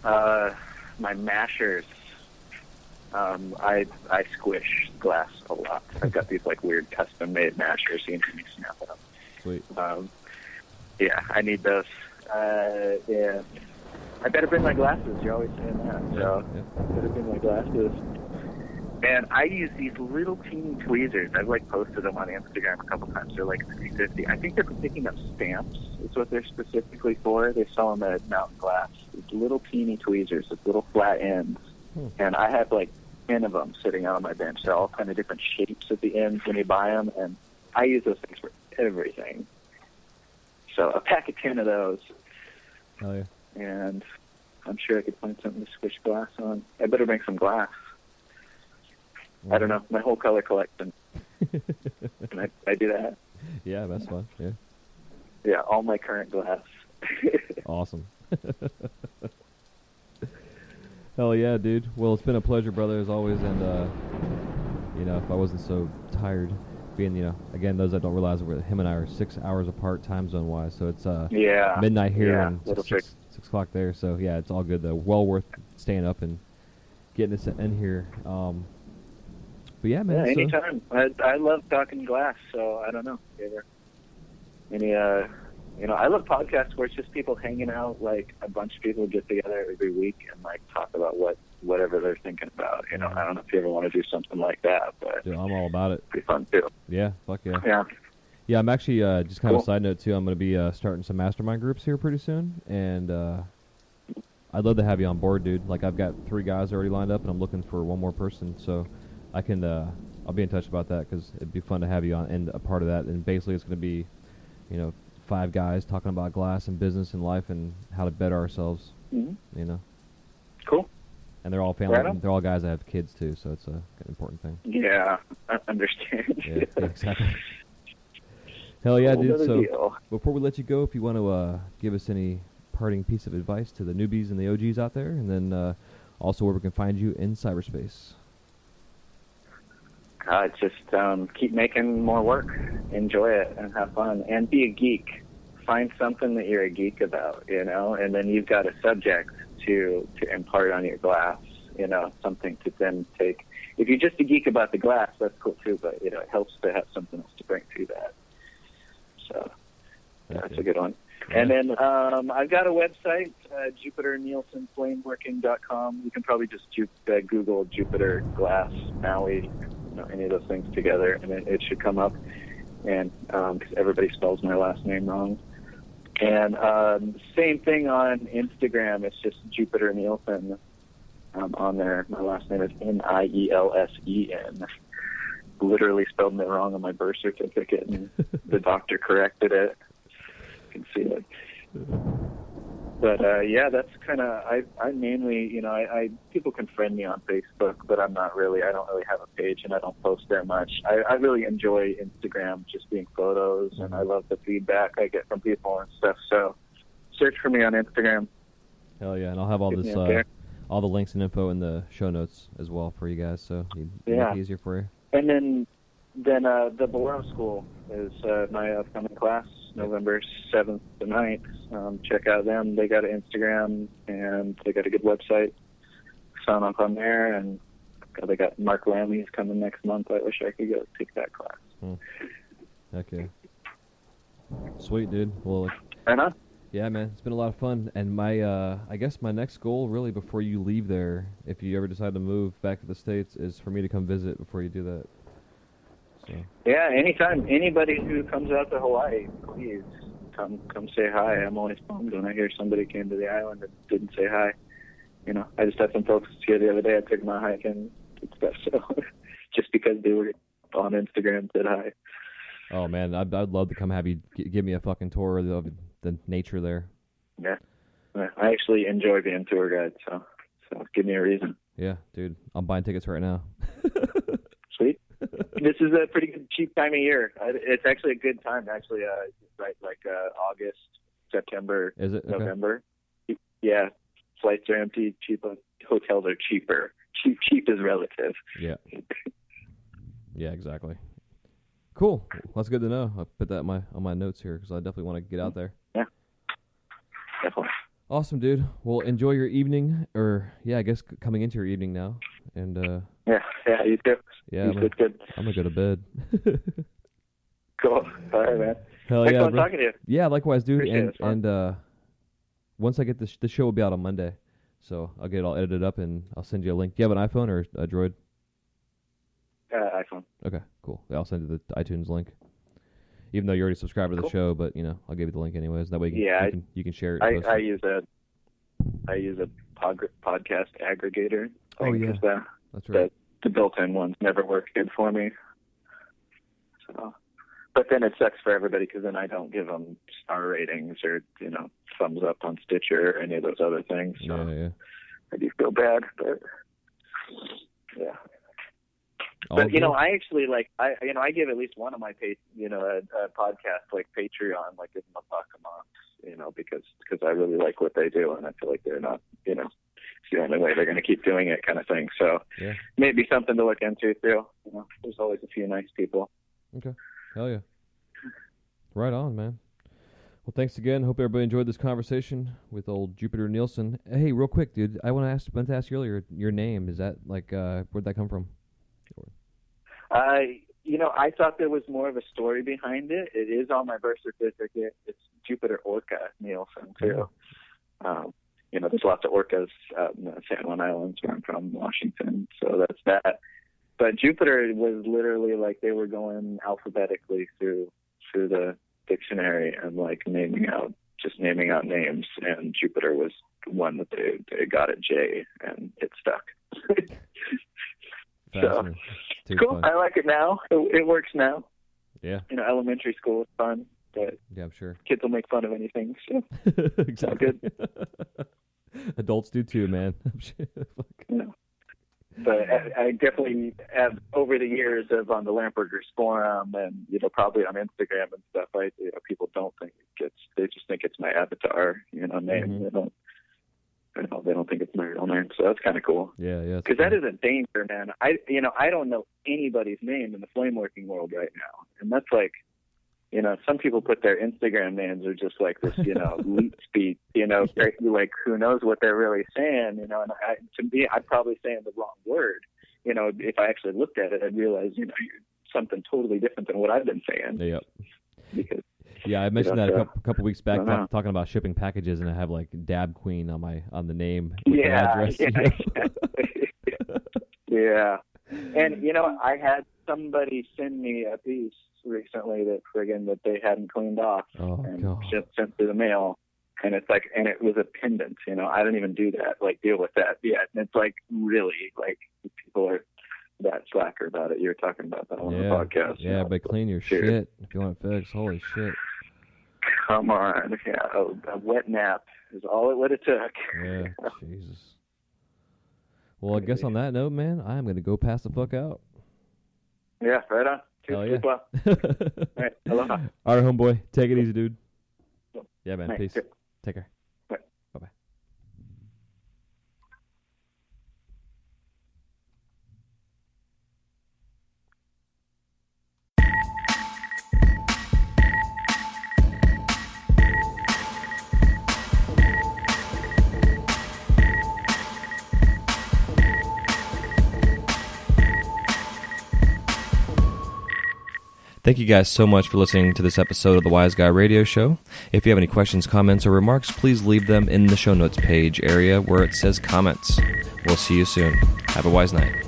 My mashers. I squish glass a lot. I've got these weird custom-made mashers you can snap up. Sweet. Yeah, I need those. Yeah. I better bring my glasses. You're always saying that. So I better bring my glasses. And I use these little teeny tweezers. I've posted them on Instagram a couple times. They're $3.50. I think they're for picking up stamps. Is what they're specifically for. They sell them at Mountain Glass. These little teeny tweezers with little flat ends. And I have 10 of them sitting out on my bench. They're all kind of different shapes at the ends when you buy them, and I use those things for everything. So a pack of 10 of those. Oh yeah. And I'm sure I could find something to squish glass on. I better bring some glass. I don't know, my whole color collection. Can I do that? Yeah, that's fun. Yeah. Yeah, all my current glass. Awesome. Hell yeah, dude. Well, it's been a pleasure, brother, as always. And if I wasn't so tired, being again, those that don't realize, him and I are 6 hours apart, time zone wise. So it's midnight here and 6 o'clock there. So yeah, it's all good though. Well worth staying up and getting this in here. But yeah, man. Yeah, anytime. I love talking glass, so I don't know. I love podcasts where it's just people hanging out, a bunch of people get together every week and talk about whatever they're thinking about. I don't know if you ever want to do something like that, but dude, I'm all about it. It'd be fun too. Yeah, fuck yeah. Yeah. Yeah, I'm actually, just kind of a side note, too, I'm going to be starting some mastermind groups here pretty soon, and I'd love to have you on board, dude. Like, I've got 3 guys already lined up, and I'm looking for one more person, so I can, I'll be in touch about that, because it'd be fun to have you on and a part of that, and basically it's going to be, 5 guys talking about glass and business and life and how to better ourselves, Cool. And they're all family, Right on. they're all guys that have kids, too, so it's an important thing. Yeah, I understand. Yeah, exactly. Hell yeah, dude. So deal. before we let you go, if you want to give us any parting piece of advice to the newbies and the OGs out there, and then also where we can find you in cyberspace. Just keep making more work, enjoy it, and have fun, and be a geek. Find something that you're a geek about, and then you've got a subject to impart on your glass, something to then take. If you're just a geek about the glass, that's cool too, but it helps to have something else to bring to that. So that's a good one. Yeah. And then I've got a website, JupiterNielsenFlameworking.com. You can probably just Google Jupiter Glass Maui, any of those things together, and it should come up. And because everybody spells my last name wrong. And same thing on Instagram. It's just Jupiter Nielsen on there. My last name is Nielsen. Literally spelled it wrong on my birth certificate, and the doctor corrected it. You can see it. But yeah, that's kind of. I mainly, I people can friend me on Facebook, but I don't really have a page, and I don't post there much. I really enjoy Instagram, just being photos, and I love the feedback I get from people and stuff. So search for me on Instagram. Hell yeah, and I'll have all this, all the links and info in the show notes as well for you guys, so make it easier for you. And then the Bolero School is my upcoming class, November 7th to 9th. Check out them. They got an Instagram, and they got a good website. Sign up on there, and they got Mark Lamley's coming next month. I wish I could go take that class. Okay. Sweet, dude. Well, yeah, man, it's been a lot of fun. And my, I guess my next goal, really, before you leave there, if you ever decide to move back to the States, is for me to come visit before you do that. So. Yeah, anytime. Anybody who comes out to Hawaii, please come say hi. I'm always bummed when I hear somebody came to the island and didn't say hi. I just had some folks here the other day. I took them out hiking and stuff. So just because they were on Instagram said hi. Oh man, I'd love to come have you give me a fucking tour of the nature there. Yeah, I actually enjoy being tour guide. So give me a reason. Yeah, dude, I'm buying tickets right now. Sweet. This is a pretty good, cheap time of year. It's actually a good time, actually, right, like August, September, is it? November. Okay. Yeah, flights are empty, hotels are cheaper. Cheap is relative. Yeah. Yeah, exactly. Cool. Well, that's good to know. I'll put that on my notes here because I definitely want to get out there. Yeah, definitely. Awesome, dude. Well, enjoy your evening, or I guess coming into your evening now. And yeah, you too. Yeah, good. I'm gonna go to bed. Cool. All right, man. Hell Thanks yeah, for talking to you. Yeah, likewise, dude. Appreciate and once I get the show will be out on Monday, so I'll get it all edited up and I'll send you a link. Do you have an iPhone or a Droid? iPhone. Okay, cool. I'll send you the iTunes link. Even though you already subscribed to the show, but I'll give you the link anyways. That way you can share it. I use a podcast aggregator. Oh yeah, that's right. The built-in ones never work good for me. So, but then it sucks for everybody because then I don't give them star ratings or thumbs up on Stitcher or any of those other things. So yeah. I do feel bad, but yeah. All But good. I actually I give at least one of my podcast like Patreon, like give them $1 a month, because I really like what they do and I feel like they're not, it's the only way they're going to keep doing it, kind of thing. So maybe something to look into too. There's always a few nice people. Okay, hell yeah, right on, man. Well, thanks again. Hope everybody enjoyed this conversation with old Jupiter Nielsen. Hey, real quick, dude, I meant to ask you earlier. Your name, is that where'd that come from? I thought there was more of a story behind it. It is on my birth certificate. It's Jupiter Orca Nielsen, too. There's lots of orcas out in the San Juan Islands where I'm from, Washington, so that's that. But Jupiter was literally like they were going alphabetically through through the dictionary and like naming out names, and Jupiter was one that they got at J, and it stuck. So cool. Fun. I like it now. It works now. Yeah. Elementary school is fun, but yeah, I'm sure kids will make fun of anything. So exactly. Good. Adults do too, man. Yeah. But I definitely have, over the years of on the Lampergers forum and probably on Instagram and stuff, people don't think they just think it's my avatar, name. Mm-hmm. They don't think it's my real name, so that's kind of cool. Yeah. Because that is a danger, man. I don't know anybody's name in the flame working world right now, and that's like, some people put their Instagram names are just like this, leap speed, like who knows what they're really saying, and to me, I'm probably saying the wrong word. If I actually looked at it, I'd realize, you're something totally different than what I've been saying. Yep. Because, yeah, I mentioned that a couple weeks back, talking about shipping packages, and I have like Dab Queen on the name. Yeah, address, yeah. And I had somebody send me a piece recently that they hadn't cleaned off and sent through the mail, and it's like, and it was a pendant. I don't even do that, like deal with that yet. And it's like, really, like, people are that slacker about it. You were talking about that on the podcast. Yeah, but clean your shit if you want it fixed. Holy shit. Come on. Yeah, a wet nap is all it took. Yeah, Jesus. Well, I guess on that note, man, I am going to go pass the fuck out. Yeah, right on. Hell yeah. All right, aloha. All right, homeboy. Take it easy, dude. Yeah, man. Nice. Peace. Good. Take care. Bye. Bye-bye. Thank you guys so much for listening to this episode of the Wise Guy Radio Show. If you have any questions, comments, or remarks, please leave them in the show notes page area where it says comments. We'll see you soon. Have a wise night.